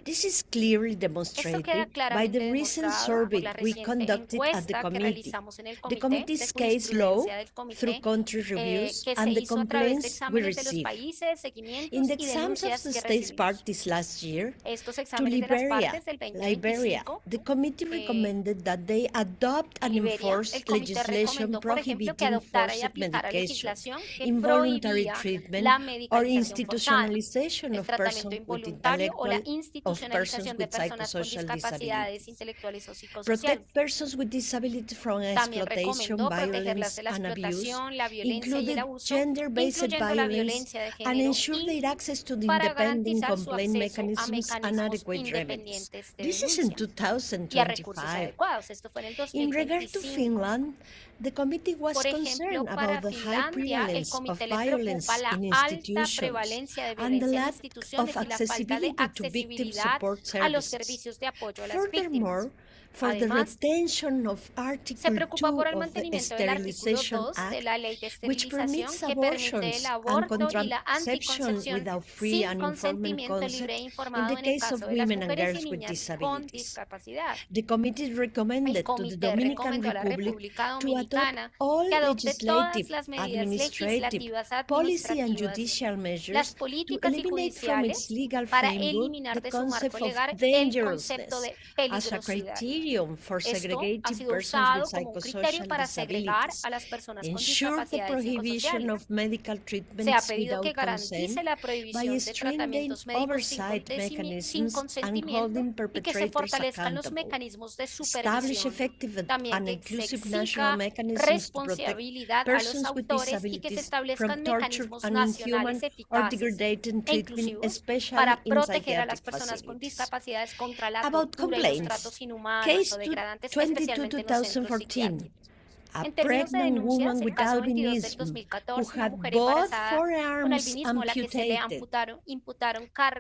This is clearly demonstrated by the recent survey we conducted at the committee, the committee's case law through country reviews, and the complaints we received. In the exams of the state's parties last year, to Liberia, the committee recommended that they adopt and enforce legislation prohibiting forced medication, involuntary treatment, or institutionalization of persons with psychosocial disabilities. Protect persons with disability from exploitation, violence, and abuse, including gender-based violence, and ensure their access to the independent complaint mechanisms and adequate remedies. This is in 2025. In regard to Finland, the committee was concerned about the high prevalence of violence in institutions and the lack of accessibility to victim support services. Furthermore, for the retention of Article 2 of the Sterilization Act, which permits abortions and contraception without free and informed consent in the case of women and girls with disabilities. The committee recommended to the Dominican Republic to adopt all legislative, administrative, policy and judicial measures to eliminate from its legal framework the concept of dangerousness as a criterion for segregating persons with psychosocial disabilities, ensure the prohibition of medical treatments without consent by stringent oversight mechanisms and holding perpetrators accountable, establish effective and inclusive national mechanisms to protect persons with disabilities from torture and inhuman or degrading treatment, especially in psychiatric facilities. About complaints, Case 22-2014, A En términos de pregnant denuncias, woman el with caso 22 del albinism 2014, who una had mujer both embarazada con forearms albinismo a la que se le amputated.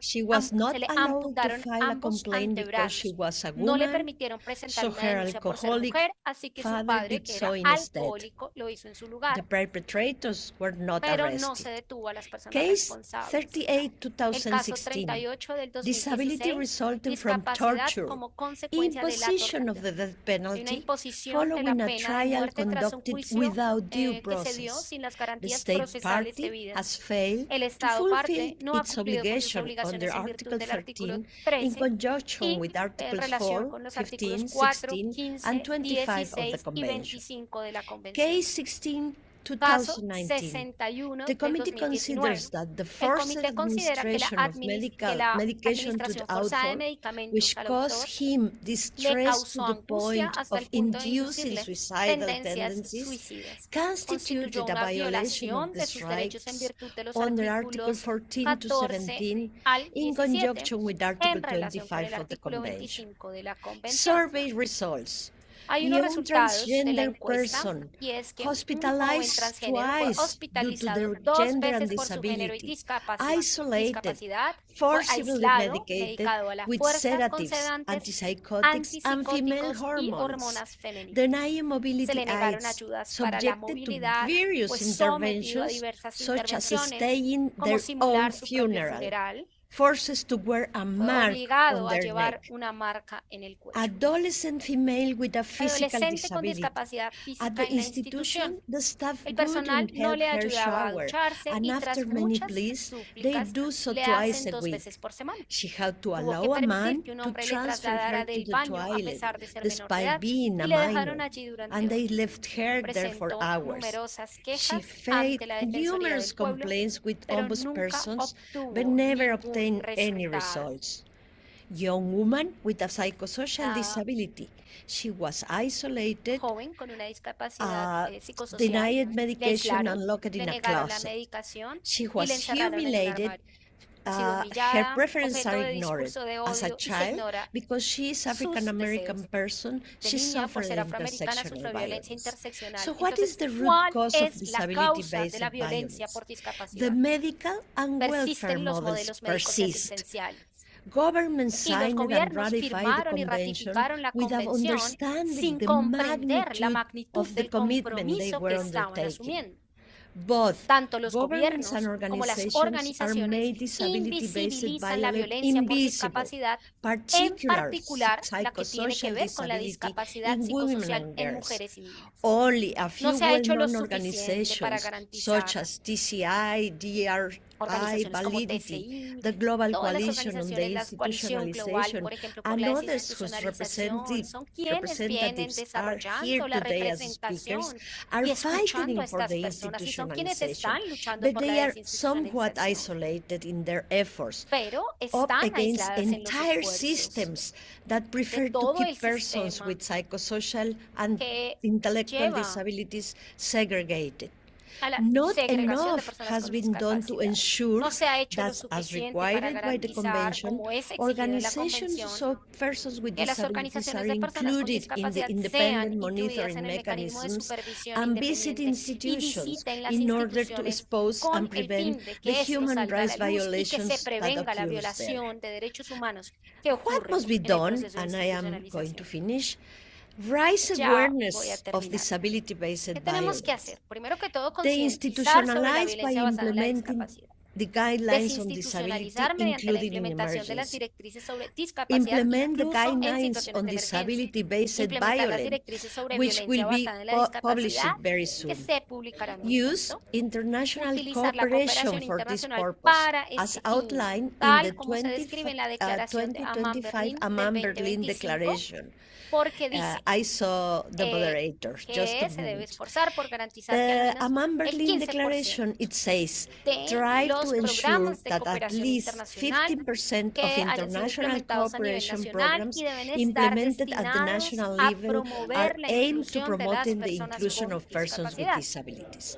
She was se not le allowed to amputaron file a ambos complaint because she antebraços. was a No le woman, permitieron presentar so una her denuncia por ser alcoholic mujer, así que su father padre, did que so era instead. alcohólico, lo hizo en su The lugar. perpetrators were not Pero no se arrested. detuvo a las personas Case responsables. 38, El caso 2016. 38 del Disability 2016, resulting from discapacidad torture, como consecuencia de la imposition of tortura. the death Hay una penalty imposición de la following a pena de trial muerte tras un conducted juicio without due que se dio process. sin las The garantías state procesales party debidas. has failed El to Estado fulfill parte no ha its cumplido con sus obligation obligaciones under en virtud Article del artículo 13 in 13 conjunction y with en Articles relación 4, con los 15, artículos 4, 16, 15, and 25 of the 16 y Convention. 25 de la Convención. Case 16, Caso 2019. 61 The del committee 2019. considers that the El forced comité considera que administration of la medication to administración the forzada de author, medicamentos which al caused autor, him le distress causó to the angustia point hasta of el punto de inducing inducirle suicidal tendencias tendencies, suicidas. constituted Constituyó a una violation of violación de these sus derechos en rights virtud de los under Article artículos 14 to 14 17 al in 17 conjunction with Article en relación con el 25 of the artículo Convention. 25 de la Convención. Survey results. Hay unos Young resultados de la transgender encuesta person y es que un joven hospitalized transgénero fue twice due to hospitalizado their 2 gender and veces por su género y disability, isolated, fue forcibly aislado, medicated medicado a la with fuerza con sedatives, sedantes, antipsychotics, and female antipsicóticos y hormones, hormonas femeninas. denying Se mobility le negaron aids, ayudas para la subjected to movilidad, various pues sometido a interventions, diversas such as intervenciones, staying como their simular own su propio funeral, funeral, forces to wear a fue mark obligado on a their llevar neck. una marca en el cuello. Adolescent female with a physical Adolescente con disability. discapacidad At física the en la institution, institución. the staff El personal wouldn't no help le her ayudaba a shower, ducharse and y after tras many muchas pleas, they súplicas do so le twice hacen a 2 week. veces por semana. She had to Tuvo que allow a permitir man que un to hombre le transfer trasladara her to del the baño a toilet, pesar de ser menor de despite edad being y a le dejaron minor, allí durante and they horas. left her there for Presentó hours. numerosas She quejas faced ante la Defensoría numerous del Pueblo, complaints with pero ombudspersons, nunca but obtuvo never ningún obtained any resultado. results. Young woman with a psychosocial La disability. She was isolated, joven con una discapacidad psicosocial, denied le medication, aislaron, and locked in le a negaron la closet. medicación She y was le encerraron en un humiliated. armario. Ha sido Her humillada, preferences objeto are de ignored. discurso de As a odio y se child, ignora because she is sus African American deseos. person, De she niña, por suffered ser afroamericana, intersectional sufrió violencia violence. interseccional. So what is Entonces, the root ¿cuál cause of es la causa de la disability-based violencia violence? por The discapacidad? medical and welfare Persisten los models modelos médicos y persist. asistenciales. Government Y los signed and gobiernos ratified the firmaron y convention ratificaron la without convención understanding sin the comprender la magnitude magnitud of the del commitment they compromiso were que estaban undertaking. asumiendo. Both Tanto los governments and gobiernos como las organizations are made organizaciones disability-based invisibilizan la violence violencia por invisible, discapacidad, en particular particular la que tiene que psychosocial ver con la disability discapacidad in women psicosocial and en girls. mujeres y niñas. Only a few No se ha hecho lo well-known suficiente para organizations garantizar such as TCI, DRI, organizaciones como Validity, TCI, the Global todas las Coalition on the organizaciones, la coalición global, Institutionalization, por ejemplo, por and la others whose desinstitucionalización, son quienes vienen representatives are here desarrollando la today as representación speakers, are y fighting escuchando a for estas the personas y son quienes institutionalization, están luchando but por they la are somewhat desinstitucionalización. isolated in their efforts Pero up están against aisladas en los entire esfuerzos systems that prefer to todo keep el persons sistema with psychosocial and que intellectual lleva disabilities segregated. a la Not segregación de enough personas has con been done to discapacidad. ensure No se ha hecho lo that, as suficiente para required by the garantizar, convention, como es exigido en la organizations convención, of persons with que las disabilities organizaciones are de personas con included in the discapacidad sean independent incluidas monitoring en el mecanismo de mechanisms supervisión and visit independiente y institutions visiten las in order to instituciones expose con and el prevent fin de the que esto human salga a rights la luz y que violations se that prevenga la occurs there. violación de derechos humanos que What ocurre must be en el done, proceso de and I am going to institucionalización. finish, raise Ya voy a awareness of terminar. disability-based ¿Qué tenemos que violence. hacer? Primero que todo, They concientizar sobre la institutionalize by violencia basada en la implementing discapacidad. the guidelines on disability, Desinstitucionalizar mediante la including in implementación de las emergency. directrices sobre discapacidad, Implement the incluso en guidelines situaciones on de emergencia. disability-based Implementar las violence, directrices sobre which violencia will be basada en la published discapacidad, very que soon. se publicarán muy Use pronto. international Utilizar la cooperation cooperación for this internacional purpose, para as este fin, outlined in tal the como se describe en la declaración de 2025 Amman-Berlin del Amman-Berlin 2025, Declaration. porque dice I saw the moderator just que a se debe moment. esforzar por garantizar que The al menos el Amman-Berlin 15% Declaration, it says, de strive los to los ensure programas de that at cooperación least internacional 15% que of hayan sido international implementados a nivel cooperation nacional programs y deben estar implemented at the destinados national a level are promover la aimed to inclusión de las promoting the personas inclusion con of persons with discapacidad. disabilities.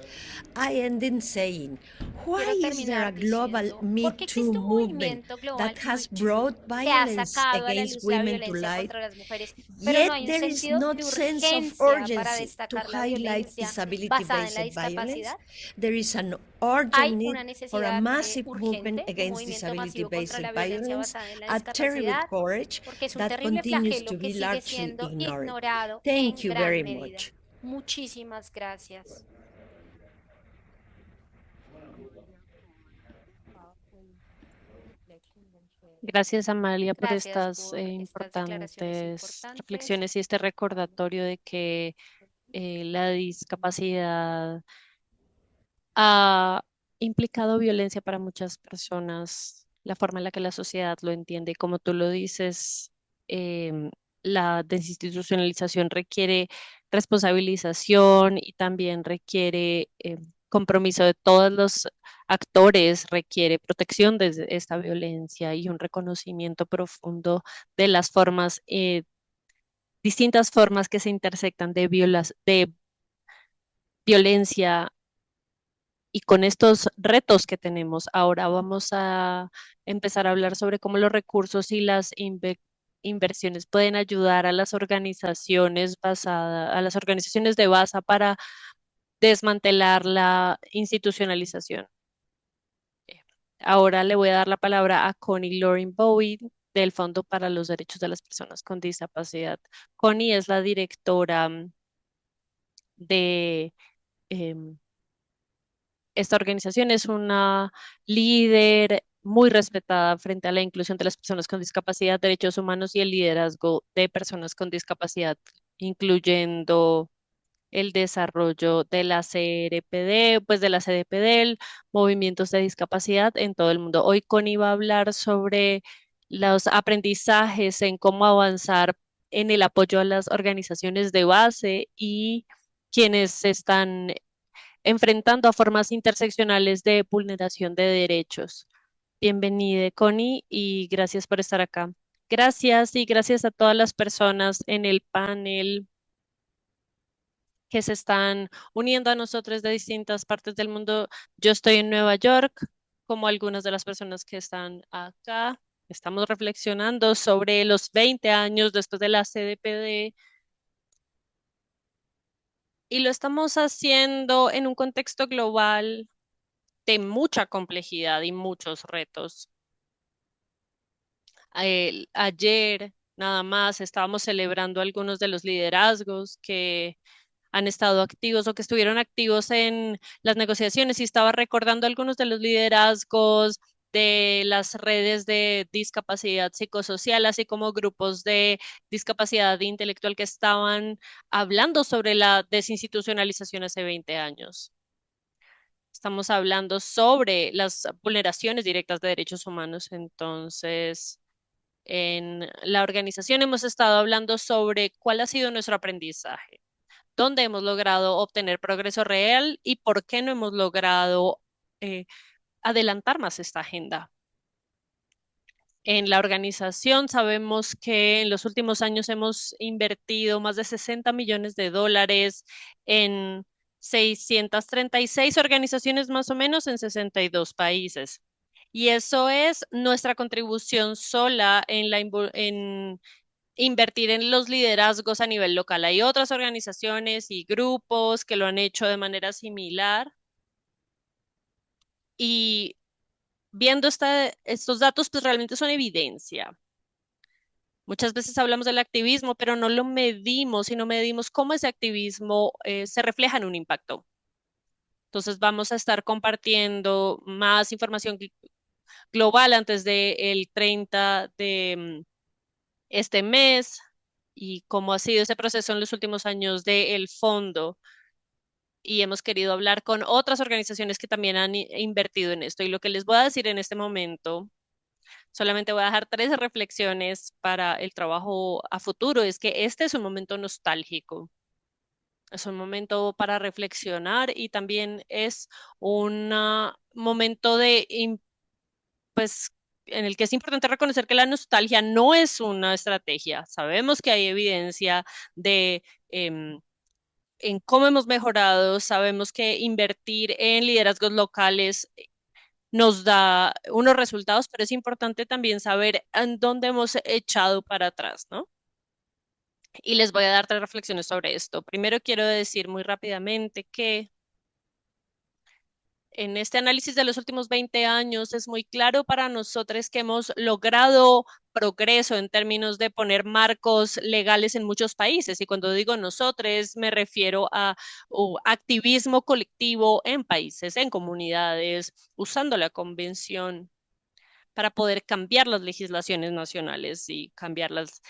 I end in saying, why Quiero is there a terminar global diciendo, Me porque Too existe un movement movimiento global, that has Me Too, brought que ha violence sacado a la against luz la women to violencia light, contra las mujeres, pero no yet hay un there is sentido not de sense of urgencia para urgency to destacar la highlight violencia basada en la disability-based violence? discapacidad. There is an urgent Hay need una for a necesidad massive movement urgente, un against movimiento masivo contra disability-based la violencia violence, basada en la a terrible discapacidad, courage porque es un that terrible continues flagelo to que be sigue largely siendo ignored. ignorado Thank en you gran very medida. much. Muchísimas gracias. Gracias, Amalia, por Gracias estas por estas declaraciones importantes importantes. reflexiones y este recordatorio de que la discapacidad ha implicado violencia para muchas personas, la forma en la que la sociedad lo entiende. Y como tú lo dices, la desinstitucionalización requiere responsabilización y también requiere compromiso de todos los actores, requiere protección de esta violencia y un reconocimiento profundo de las formas, distintas formas que se intersectan de violencia. Y con estos retos que tenemos, ahora vamos a empezar a hablar sobre cómo los recursos y las inversiones pueden ayudar a las organizaciones a las organizaciones de base para desmantelar la institucionalización. Ahora le voy a dar la palabra a Connie Loring Bowie del Fondo para los Derechos de las Personas con Discapacidad. Connie es la directora de esta organización, es una líder muy respetada frente a la inclusión de las personas con discapacidad, derechos humanos y el liderazgo de personas con discapacidad, incluyendo el desarrollo de la CRPD, pues de la CDPD, movimientos de discapacidad en todo el mundo. Hoy Connie va a hablar sobre los aprendizajes en cómo avanzar en el apoyo a las organizaciones de base y quienes se están enfrentando a formas interseccionales de vulneración de derechos. Bienvenida, Connie, y gracias por estar acá. Gracias y gracias a todas las personas en el panel que se están uniendo a nosotros de distintas partes del mundo. Yo estoy en Nueva York, como algunas de las personas que están acá. Estamos reflexionando sobre los 20 años después de la CDPD y lo estamos haciendo en un contexto global de mucha complejidad y muchos retos. Ayer, nada más, estábamos celebrando algunos de los liderazgos que han estado activos o que estuvieron activos en las negociaciones y estaba recordando algunos de los liderazgos de las redes de discapacidad psicosocial, así como grupos de discapacidad intelectual que estaban hablando sobre la desinstitucionalización hace 20 años. Estamos hablando sobre las vulneraciones directas de derechos humanos. Entonces, en la organización hemos estado hablando sobre cuál ha sido nuestro aprendizaje, dónde hemos logrado obtener progreso real y por qué no hemos logrado adelantar más esta agenda. En la organización sabemos que en los últimos años hemos invertido más de 60 millones de dólares en 636 organizaciones más o menos en 62 países. Y eso es nuestra contribución sola en invertir en los liderazgos a nivel local. Hay otras organizaciones y grupos que lo han hecho de manera similar. Y viendo estos datos, pues realmente son evidencia. Muchas veces hablamos del activismo, pero no lo medimos y no medimos cómo ese activismo se refleja en un impacto. Entonces vamos a estar compartiendo más información global antes del 30 de este mes y cómo ha sido ese proceso en los últimos años del fondo. Y hemos querido hablar con otras organizaciones que también han invertido en esto. Y lo que les voy a decir en este momento, solamente voy a dejar 3 reflexiones para el trabajo a futuro, es que este es un momento nostálgico. Es un momento para reflexionar y también es una momento pues, en el que es importante reconocer que la nostalgia no es una estrategia. Sabemos que hay evidencia de en cómo hemos mejorado, sabemos que invertir en liderazgos locales nos da unos resultados, pero es importante también saber en dónde hemos echado para atrás, ¿no? Y les voy a dar 3 reflexiones sobre esto. Primero, quiero decir muy rápidamente que en este análisis de los últimos 20 años es muy claro para nosotros que hemos logrado progreso en términos de poner marcos legales en muchos países. Y cuando digo nosotros, me refiero a activismo colectivo en países, en comunidades, usando la convención para poder cambiar las legislaciones nacionales y cambiar las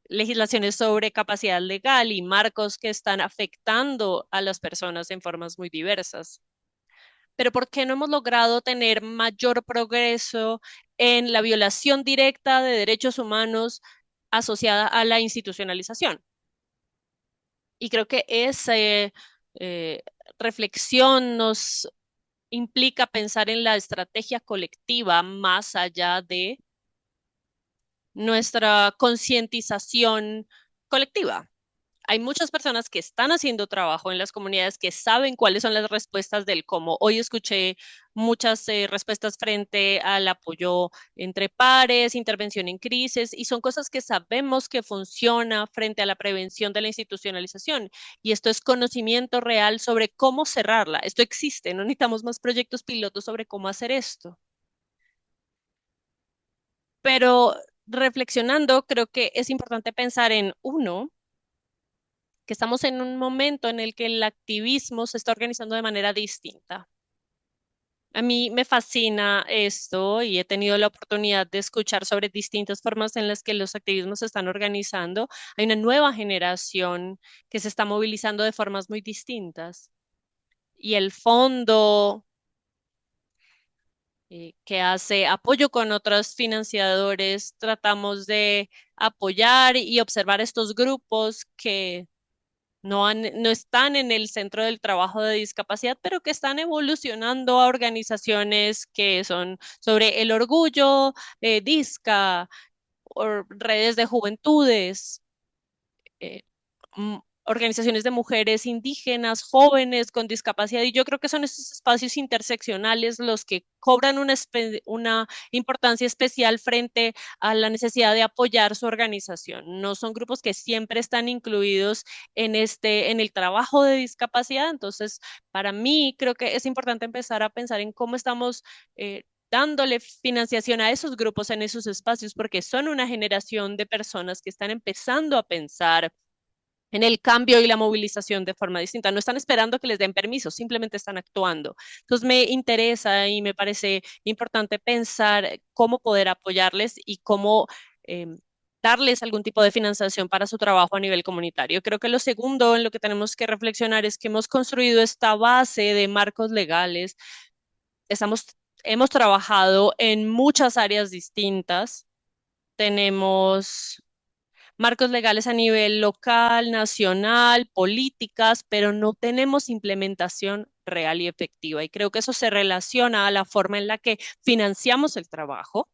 legislaciones sobre capacidad legal y marcos que están afectando a las personas en formas muy diversas. Pero ¿por qué no hemos logrado tener mayor progreso en la violación directa de derechos humanos asociada a la institucionalización? Y creo que esa reflexión nos implica pensar en la estrategia colectiva más allá de nuestra concientización colectiva. Hay muchas personas que están haciendo trabajo en las comunidades que saben cuáles son las respuestas del cómo. Hoy escuché muchas respuestas frente al apoyo entre pares, intervención en crisis, y son cosas que sabemos que funciona frente a la prevención de la institucionalización. Y esto es conocimiento real sobre cómo cerrarla. Esto existe, no necesitamos más proyectos pilotos sobre cómo hacer esto. Pero reflexionando, creo que es importante pensar en uno, que estamos en un momento en el que el activismo se está organizando de manera distinta. A mí me fascina esto y he tenido la oportunidad de escuchar sobre distintas formas en las que los activismos se están organizando. Hay una nueva generación que se está movilizando de formas muy distintas. Y el fondo que hace apoyo con otros financiadores, tratamos de apoyar y observar estos grupos que no están en el centro del trabajo de discapacidad, pero que están evolucionando a organizaciones que son sobre el orgullo, DISCA, o redes de juventudes, eh, organizaciones de mujeres indígenas, jóvenes con discapacidad, y yo creo que son esos espacios interseccionales los que cobran una importancia especial frente a la necesidad de apoyar su organización. No son grupos que siempre están incluidos en el trabajo de discapacidad, entonces para mí creo que es importante empezar a pensar en cómo estamos dándole financiación a esos grupos en esos espacios, porque son una generación de personas que están empezando a pensar en el cambio y la movilización de forma distinta. No están esperando que les den permiso, simplemente están actuando. Entonces me interesa y me parece importante pensar cómo poder apoyarles y cómo darles algún tipo de financiación para su trabajo a nivel comunitario. Creo que lo segundo en lo que tenemos que reflexionar es que hemos construido esta base de marcos legales. Hemos trabajado en muchas áreas distintas. Tenemos marcos legales a nivel local, nacional, políticas, pero no tenemos implementación real y efectiva. Y creo que eso se relaciona a la forma en la que financiamos el trabajo,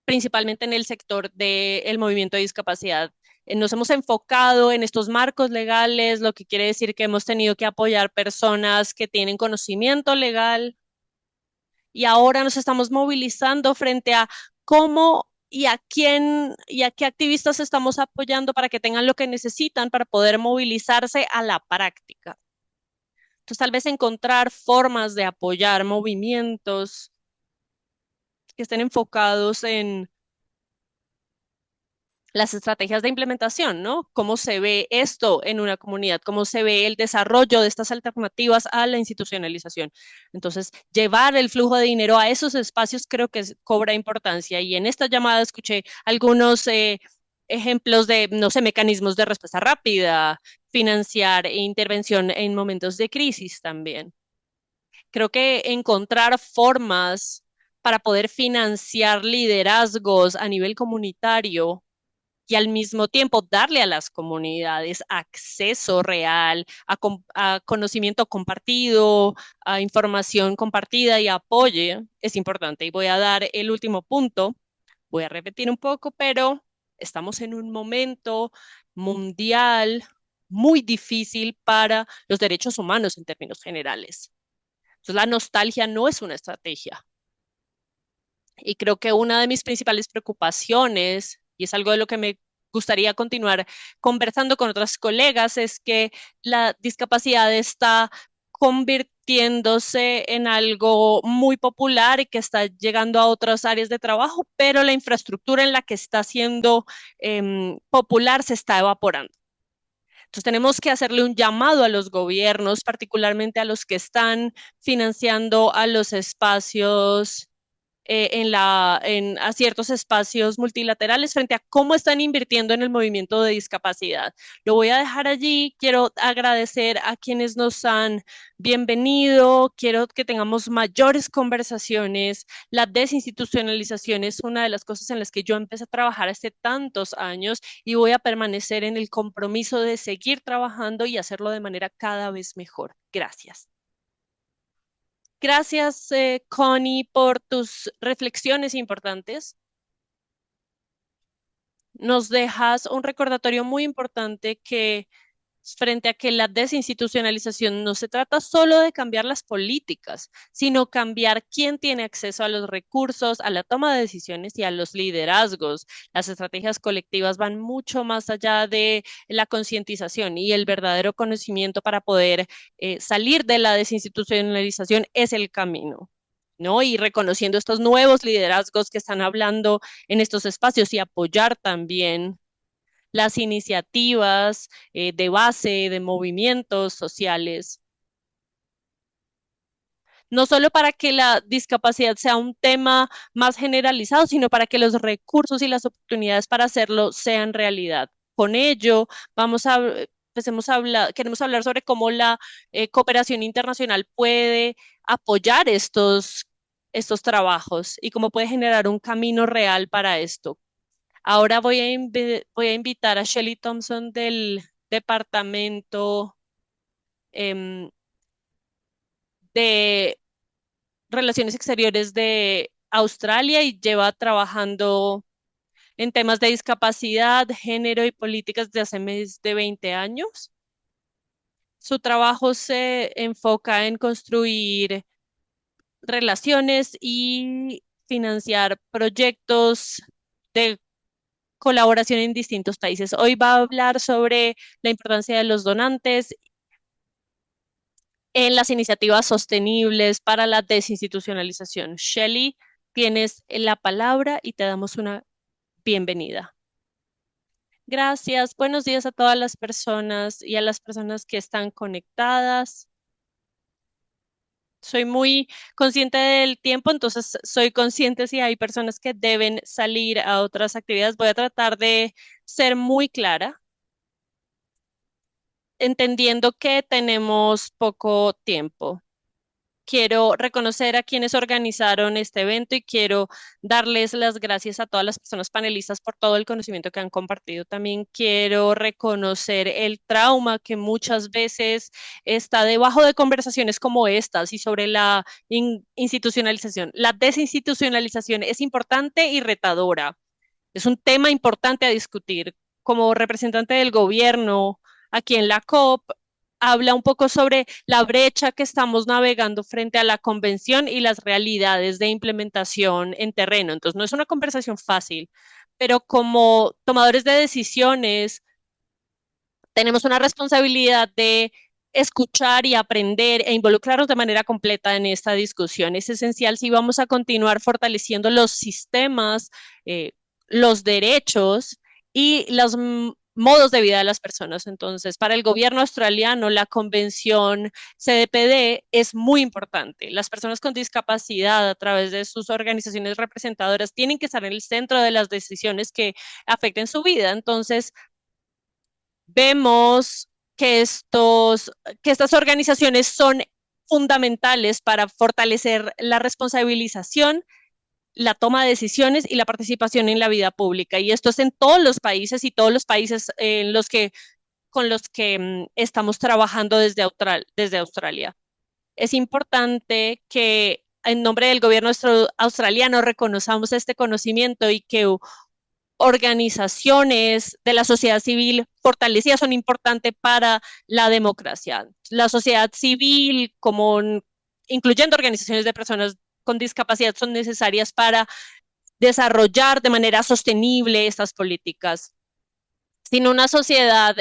principalmente en el sector del movimiento de discapacidad. Nos hemos enfocado en estos marcos legales, lo que quiere decir que hemos tenido que apoyar personas que tienen conocimiento legal, y ahora nos estamos movilizando frente a cómo y a quién y a qué activistas estamos apoyando para que tengan lo que necesitan para poder movilizarse a la práctica. Entonces, tal vez encontrar formas de apoyar movimientos que estén enfocados en las estrategias de implementación, ¿no? ¿Cómo se ve esto en una comunidad? ¿Cómo se ve el desarrollo de estas alternativas a la institucionalización? Entonces, llevar el flujo de dinero a esos espacios creo que cobra importancia. Y en esta llamada escuché algunos ejemplos de, no sé, mecanismos de respuesta rápida, financiar e intervención en momentos de crisis también. Creo que encontrar formas para poder financiar liderazgos a nivel comunitario y al mismo tiempo darle a las comunidades acceso real a conocimiento compartido, a información compartida y apoyo es importante. Y voy a dar el último punto, voy a repetir un poco, pero estamos en un momento mundial muy difícil para los derechos humanos en términos generales. Entonces, la nostalgia no es una estrategia. Y creo que una de mis principales preocupaciones, y es algo de lo que me gustaría continuar conversando con otras colegas, es que la discapacidad está convirtiéndose en algo muy popular y que está llegando a otras áreas de trabajo, pero la infraestructura en la que está siendo popular se está evaporando. Entonces tenemos que hacerle un llamado a los gobiernos, particularmente a los que están financiando a los espacios a ciertos espacios multilaterales frente a cómo están invirtiendo en el movimiento de discapacidad. Lo voy a dejar allí. Quiero agradecer a quienes nos han bienvenido. Quiero que tengamos mayores conversaciones. La desinstitucionalización es una de las cosas en las que yo empecé a trabajar hace tantos años y voy a permanecer en el compromiso de seguir trabajando y hacerlo de manera cada vez mejor. Gracias. Gracias, Connie, por tus reflexiones importantes. Nos dejas un recordatorio muy importante que frente a que la desinstitucionalización no se trata solo de cambiar las políticas, sino cambiar quién tiene acceso a los recursos, a la toma de decisiones y a los liderazgos. Las estrategias colectivas van mucho más allá de la concientización y el verdadero conocimiento para poder salir de la desinstitucionalización es el camino, ¿no? Y reconociendo estos nuevos liderazgos que están hablando en estos espacios y apoyar también las iniciativas de base, de movimientos sociales, no solo para que la discapacidad sea un tema más generalizado, sino para que los recursos y las oportunidades para hacerlo sean realidad. Con ello, queremos hablar sobre cómo la cooperación internacional puede apoyar estos trabajos y cómo puede generar un camino real para esto. Ahora voy a invitar a Shelly Thompson del Departamento de Relaciones Exteriores de Australia y lleva trabajando en temas de discapacidad, género y políticas de hace más de 20 años. Su trabajo se enfoca en construir relaciones y financiar proyectos de colaboración en distintos países. Hoy va a hablar sobre la importancia de los donantes en las iniciativas sostenibles para la desinstitucionalización. Shelly, tienes la palabra y te damos una bienvenida. Gracias. Buenos días a todas las personas y a las personas que están conectadas. Soy muy consciente del tiempo, entonces soy consciente si hay personas que deben salir a otras actividades. Voy a tratar de ser muy clara, entendiendo que tenemos poco tiempo. Quiero reconocer a quienes organizaron este evento y quiero darles las gracias a todas las personas panelistas por todo el conocimiento que han compartido. También quiero reconocer el trauma que muchas veces está debajo de conversaciones como estas y sobre la institucionalización. La desinstitucionalización es importante y retadora. Es un tema importante a discutir. Como representante del gobierno aquí en la COP, habla un poco sobre la brecha que estamos navegando frente a la convención y las realidades de implementación en terreno. Entonces, no es una conversación fácil, pero como tomadores de decisiones, tenemos una responsabilidad de escuchar y aprender e involucrarnos de manera completa en esta discusión. Es esencial si vamos a continuar fortaleciendo los sistemas, los derechos y los modos de vida de las personas. Entonces, para el gobierno australiano, la convención CDPD es muy importante. Las personas con discapacidad, a través de sus organizaciones representadoras, tienen que estar en el centro de las decisiones que afecten su vida. Entonces, vemos que estas organizaciones son fundamentales para fortalecer la responsabilización la toma de decisiones y la participación en la vida pública. Y esto es en todos los países y todos los países con los que estamos trabajando desde Australia. Es importante que en nombre del gobierno australiano reconozcamos este conocimiento y que organizaciones de la sociedad civil fortalecidas son importantes para la democracia. La sociedad civil, incluyendo organizaciones de personas con discapacidad, son necesarias para desarrollar de manera sostenible estas políticas. Sin una sociedad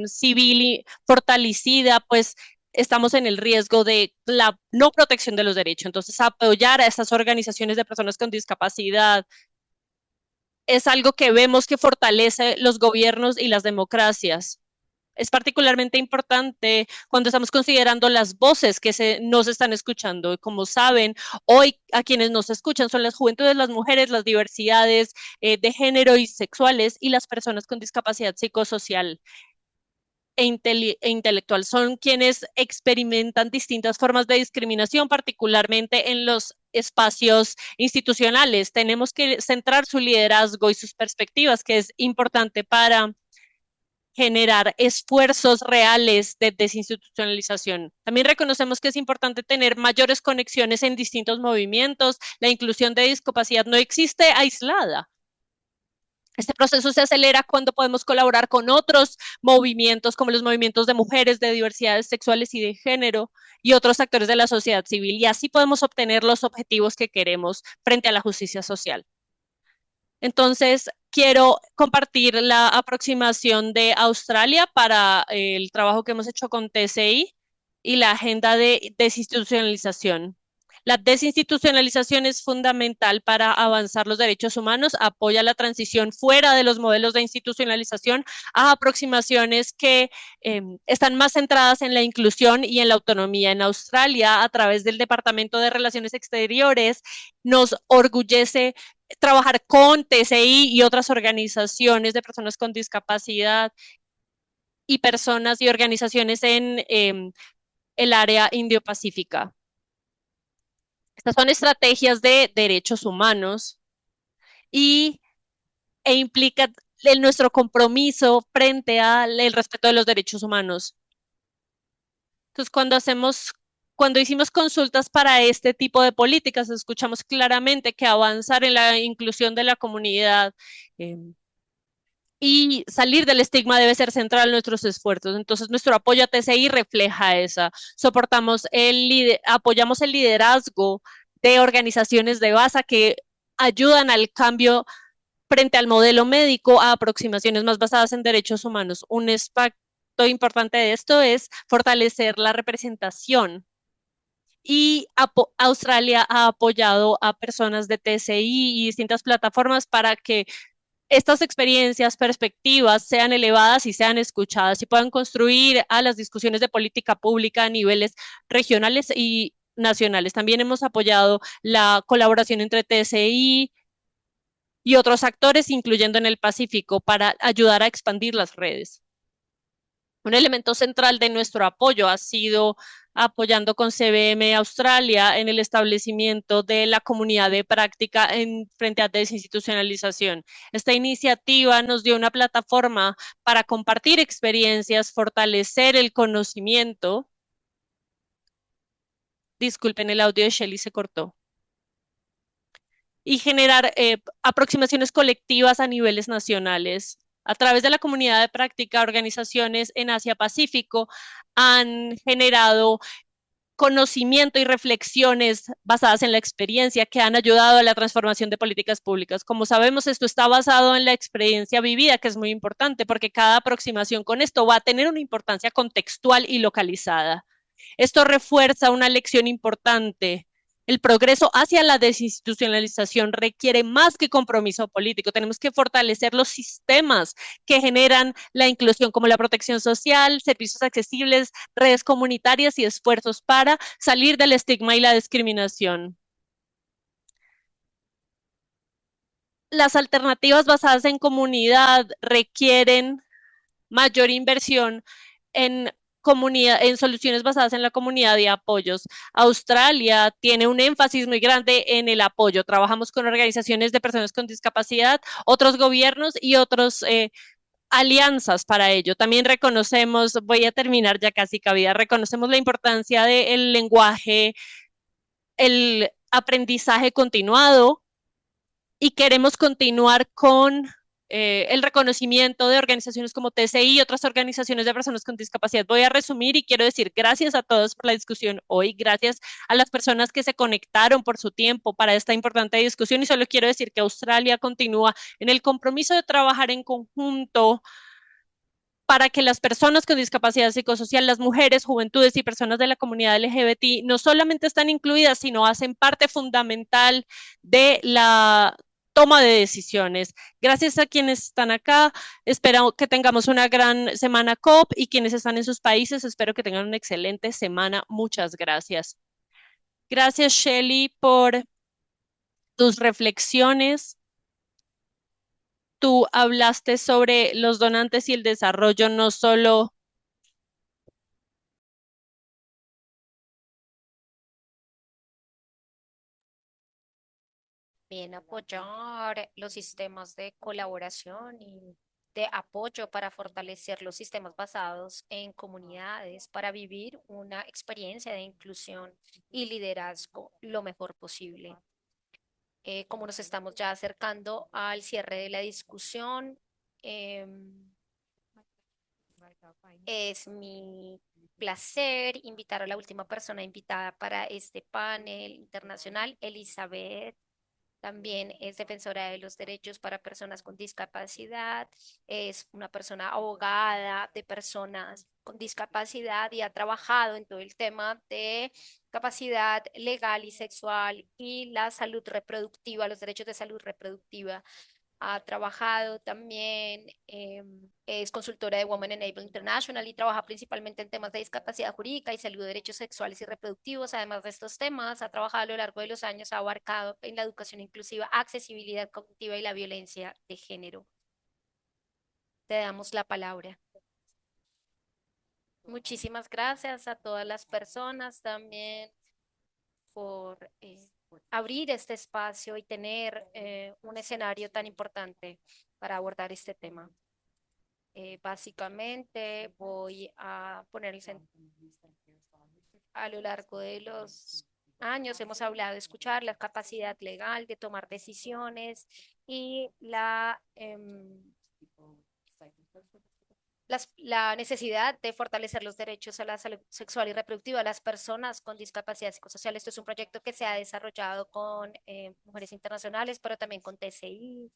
civil fortalecida, pues estamos en el riesgo de la no protección de los derechos. Entonces, apoyar a estas organizaciones de personas con discapacidad es algo que vemos que fortalece los gobiernos y las democracias. Es particularmente importante cuando estamos considerando las voces que nos están escuchando. Como saben, hoy a quienes nos escuchan son las juventudes, las mujeres, las diversidades de género y sexuales y las personas con discapacidad psicosocial e intelectual. Son quienes experimentan distintas formas de discriminación, particularmente en los espacios institucionales. Tenemos que centrar su liderazgo y sus perspectivas, que es importante para generar esfuerzos reales de desinstitucionalización. También reconocemos que es importante tener mayores conexiones en distintos movimientos. La inclusión de discapacidad no existe aislada. Este proceso se acelera cuando podemos colaborar con otros movimientos, como los movimientos de mujeres, de diversidades sexuales y de género, y otros actores de la sociedad civil, y así podemos obtener los objetivos que queremos frente a la justicia social. Entonces, quiero compartir la aproximación de Australia para el trabajo que hemos hecho con TCI y la agenda de desinstitucionalización. La desinstitucionalización es fundamental para avanzar los derechos humanos, apoya la transición fuera de los modelos de institucionalización a aproximaciones que están más centradas en la inclusión y en la autonomía. En Australia, a través del Departamento de Relaciones Exteriores, nos orgullece trabajar con TCI y otras organizaciones de personas con discapacidad y personas y organizaciones en el área Indo-Pacífica. Estas son estrategias de derechos humanos e implican nuestro compromiso frente al respeto de los derechos humanos. Entonces, cuando hicimos consultas para este tipo de políticas, escuchamos claramente que avanzar en la inclusión de la comunidad y salir del estigma debe ser central en nuestros esfuerzos. Entonces, nuestro apoyo a TCI refleja esa. Apoyamos el liderazgo de organizaciones de base que ayudan al cambio frente al modelo médico a aproximaciones más basadas en derechos humanos. Un aspecto importante de esto es fortalecer la representación. Y Australia ha apoyado a personas de TCI y distintas plataformas para que estas experiencias, perspectivas sean elevadas y sean escuchadas y puedan construir a las discusiones de política pública a niveles regionales y nacionales. También hemos apoyado la colaboración entre TCI y otros actores, incluyendo en el Pacífico, para ayudar a expandir las redes. Un elemento central de nuestro apoyo ha sido apoyando con CBM Australia en el establecimiento de la comunidad de práctica frente a desinstitucionalización. Esta iniciativa nos dio una plataforma para compartir experiencias, fortalecer el conocimiento. Disculpen, el audio de Shelly se cortó. Y generar aproximaciones colectivas a niveles nacionales. A través de la comunidad de práctica, organizaciones en Asia-Pacífico han generado conocimiento y reflexiones basadas en la experiencia que han ayudado a la transformación de políticas públicas. Como sabemos, esto está basado en la experiencia vivida, que es muy importante, porque cada aproximación con esto va a tener una importancia contextual y localizada. Esto refuerza una lección importante. El progreso hacia la desinstitucionalización requiere más que compromiso político. Tenemos que fortalecer los sistemas que generan la inclusión, como la protección social, servicios accesibles, redes comunitarias y esfuerzos para salir del estigma y la discriminación. Las alternativas basadas en comunidad requieren mayor inversión en en soluciones basadas en la comunidad y apoyos. Australia tiene un énfasis muy grande en el apoyo. Trabajamos con organizaciones de personas con discapacidad, otros gobiernos y otros alianzas para ello. También reconocemos, voy a terminar ya casi cabida, reconocemos la importancia del lenguaje, el aprendizaje continuado y queremos continuar con el reconocimiento de organizaciones como TCI y otras organizaciones de personas con discapacidad. Voy a resumir y quiero decir gracias a todos por la discusión hoy, gracias a las personas que se conectaron por su tiempo para esta importante discusión y solo quiero decir que Australia continúa en el compromiso de trabajar en conjunto para que las personas con discapacidad psicosocial, las mujeres, juventudes y personas de la comunidad LGBT no solamente están incluidas, sino hacen parte fundamental de la toma de decisiones. Gracias a quienes están acá, espero que tengamos una gran semana COP y quienes están en sus países, espero que tengan una excelente semana. Muchas gracias. Gracias, Shelly, por tus reflexiones. Tú hablaste sobre los donantes y el desarrollo, no solo Bien, apoyar los sistemas de colaboración y de apoyo para fortalecer los sistemas basados en comunidades, para vivir una experiencia de inclusión y liderazgo lo mejor posible. Como nos estamos ya acercando al cierre de la discusión, es mi placer invitar a la última persona invitada para este panel internacional, Elizabeth. También es defensora de los derechos para personas con discapacidad, es una persona abogada de personas con discapacidad y ha trabajado en todo el tema de capacidad legal y sexual y la salud reproductiva, los derechos de salud reproductiva. Ha trabajado también, es consultora de Women Enable International y trabaja principalmente en temas de discapacidad jurídica y salud de derechos sexuales y reproductivos. Además de estos temas, ha trabajado a lo largo de los años, ha abarcado en la educación inclusiva, accesibilidad cognitiva y la violencia de género. Te damos la palabra. Muchísimas gracias a todas las personas también por abrir este espacio y tener un escenario tan importante para abordar este tema. Básicamente voy a poner a lo largo de los años hemos hablado de escuchar la capacidad legal de tomar decisiones y la necesidad de fortalecer los derechos a la salud sexual y reproductiva de las personas con discapacidad psicosocial. Esto es un proyecto que se ha desarrollado con Mujeres Internacionales, pero también con TCI,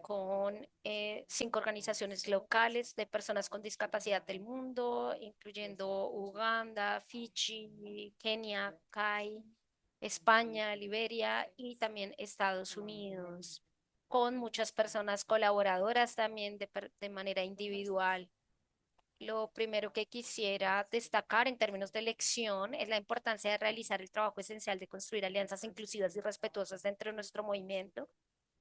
con 5 organizaciones locales de personas con discapacidad del mundo, incluyendo Uganda, Fiji, Kenia, CAI, España, Liberia y también Estados Unidos, con muchas personas colaboradoras también de manera individual. Lo primero que quisiera destacar en términos de elección es la importancia de realizar el trabajo esencial de construir alianzas inclusivas y respetuosas dentro de nuestro movimiento.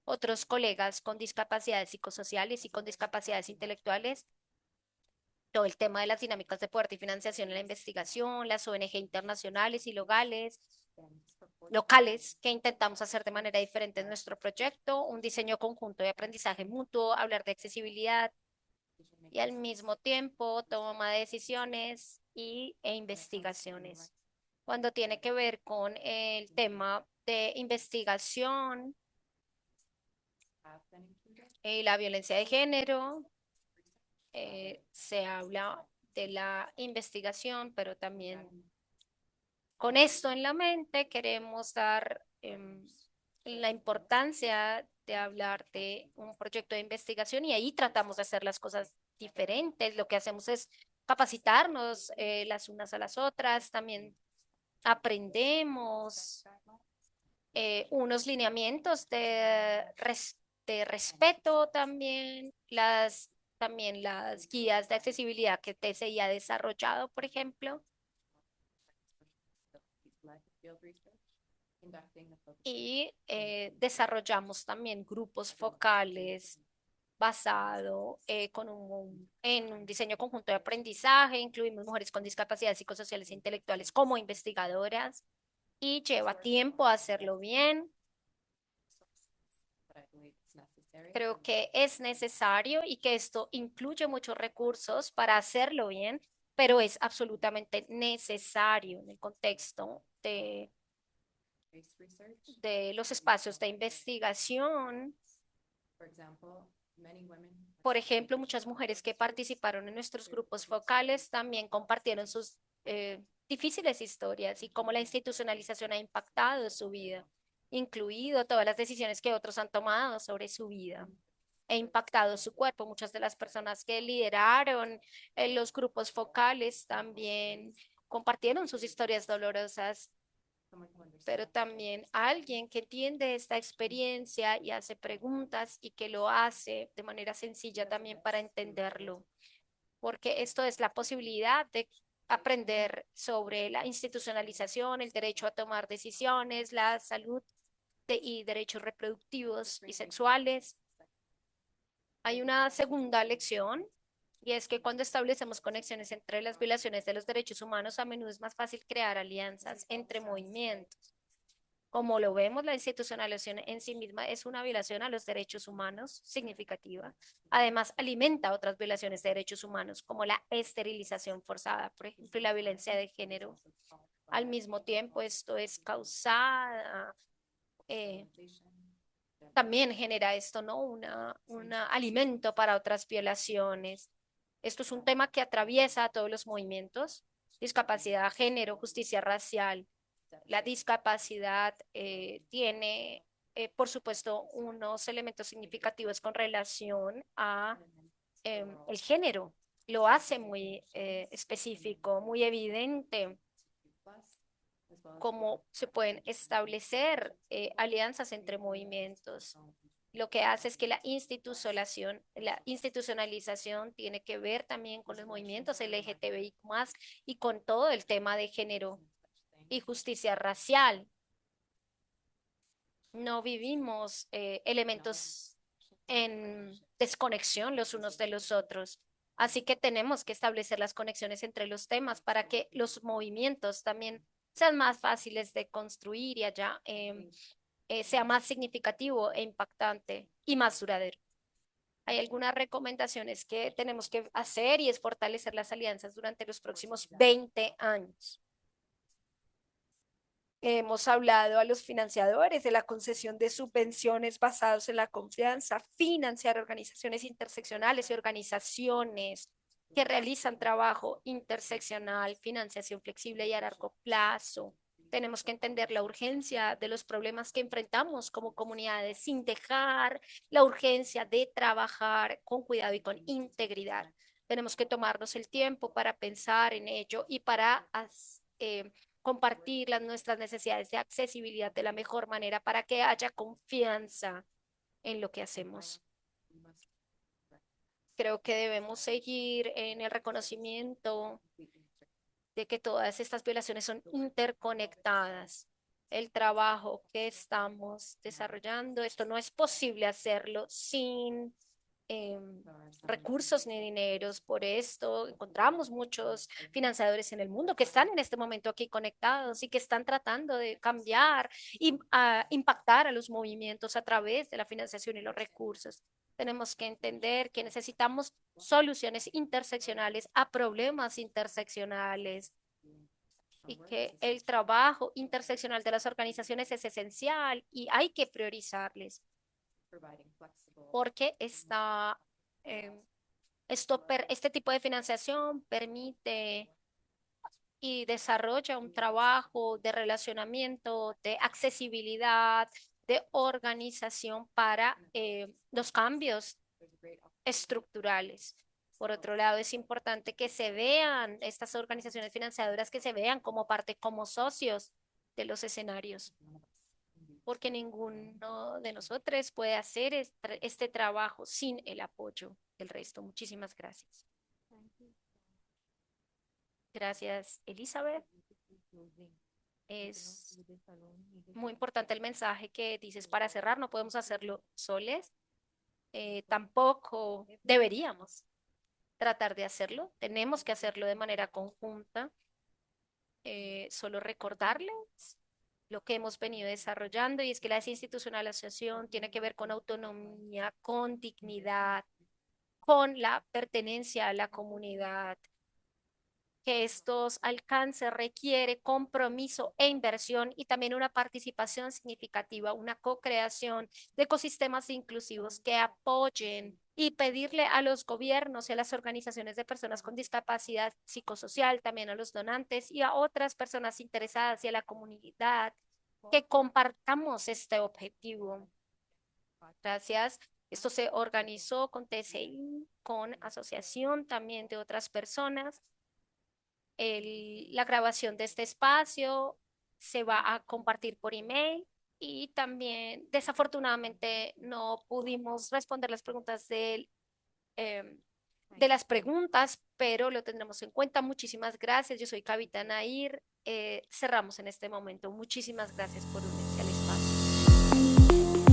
Otros colegas con discapacidades psicosociales y con discapacidades intelectuales, todo el tema de las dinámicas de poder y financiación en la investigación, las ONG internacionales y locales que intentamos hacer de manera diferente en nuestro proyecto, un diseño conjunto de aprendizaje mutuo, hablar de accesibilidad y al mismo tiempo toma de decisiones e investigaciones. Cuando tiene que ver con el tema de investigación, la violencia de género, se habla de la investigación, pero también con esto en la mente queremos dar la importancia de hablar de un proyecto de investigación y ahí tratamos de hacer las cosas diferentes. Lo que hacemos es capacitarnos las unas a las otras, también aprendemos unos lineamientos de respeto también, también las guías de accesibilidad que TCI ha desarrollado, por ejemplo. Y desarrollamos también grupos focales basado en un diseño conjunto de aprendizaje. Incluimos mujeres con discapacidades psicosociales e intelectuales como investigadoras y lleva tiempo hacerlo bien. Creo que es necesario y que esto incluye muchos recursos para hacerlo bien, pero es absolutamente necesario en el contexto de los espacios de investigación. Por ejemplo, muchas mujeres que participaron en nuestros grupos focales también compartieron sus difíciles historias y cómo la institucionalización ha impactado su vida, incluido todas las decisiones que otros han tomado sobre su vida e impactado su cuerpo. Muchas de las personas que lideraron los grupos focales también compartieron sus historias dolorosas, pero también alguien que entiende esta experiencia y hace preguntas y que lo hace de manera sencilla también para entenderlo, porque esto es la posibilidad de aprender sobre la institucionalización, el derecho a tomar decisiones, la salud y derechos reproductivos y sexuales. Hay una segunda lección y es que cuando establecemos conexiones entre las violaciones de los derechos humanos, a menudo es más fácil crear alianzas entre movimientos. Como lo vemos, la institucionalización en sí misma es una violación a los derechos humanos significativa. Además, alimenta otras violaciones de derechos humanos, como la esterilización forzada, por ejemplo, y la violencia de género. Al mismo tiempo, esto es causada, también genera esto, ¿no? Un alimento para otras violaciones. Esto es un tema que atraviesa a todos los movimientos: discapacidad, género, justicia racial. La discapacidad tiene, por supuesto, unos elementos significativos con relación a el género. Lo hace muy específico, muy evidente, cómo se pueden establecer alianzas entre movimientos. Lo que hace es que la institucionalización tiene que ver también con los movimientos LGTBI+, y con todo el tema de género y justicia racial. No vivimos elementos en desconexión los unos de los otros. Así que tenemos que establecer las conexiones entre los temas para que los movimientos también sean más fáciles de construir y allá sea más significativo e impactante y más duradero. Hay algunas recomendaciones que tenemos que hacer y es fortalecer las alianzas durante los próximos 20 años. Hemos hablado a los financiadores de la concesión de subvenciones basadas en la confianza, financiar organizaciones interseccionales y organizaciones que realizan trabajo interseccional, financiación flexible y a largo plazo. Tenemos que entender la urgencia de los problemas que enfrentamos como comunidades sin dejar la urgencia de trabajar con cuidado y con integridad. Tenemos que tomarnos el tiempo para pensar en ello y para compartir nuestras necesidades de accesibilidad de la mejor manera para que haya confianza en lo que hacemos. Creo que debemos seguir en el reconocimiento de que todas estas violaciones son interconectadas. El trabajo que estamos desarrollando, esto no es posible hacerlo sin recursos ni dineros. Por esto encontramos muchos financiadores en el mundo que están en este momento aquí conectados y que están tratando de cambiar y impactar a los movimientos a través de la financiación y los recursos. Tenemos que entender que necesitamos soluciones interseccionales a problemas interseccionales y que el trabajo interseccional de las organizaciones es esencial y hay que priorizarles, porque este tipo de financiación permite y desarrolla un trabajo de relacionamiento, de accesibilidad, de organización para los cambios estructurales. Por otro lado, es importante que se vean estas organizaciones financiadoras, que se vean como parte, como socios de los escenarios, porque ninguno de nosotros puede hacer este trabajo sin el apoyo del resto. Muchísimas gracias. Gracias, Elizabeth. Es muy importante el mensaje que dices para cerrar. No podemos hacerlo soles. tampoco deberíamos tratar de hacerlo. Tenemos que hacerlo de manera conjunta. Solo recordarles lo que hemos venido desarrollando, y es que la desinstitucionalización tiene que ver con autonomía, con dignidad, con la pertenencia a la comunidad. Que estos alcances requiere compromiso e inversión y también una participación significativa, una co-creación de ecosistemas inclusivos que apoyen, y pedirle a los gobiernos y a las organizaciones de personas con discapacidad psicosocial, también a los donantes y a otras personas interesadas y a la comunidad que compartamos este objetivo. Gracias. Esto se organizó con TCI, con asociación también de otras personas. La grabación de este espacio se va a compartir por email, y también desafortunadamente no pudimos responder las preguntas de las preguntas, pero lo tendremos en cuenta. Muchísimas gracias. Yo soy Kavita Nair. Cerramos en este momento. Muchísimas gracias por unirse al espacio.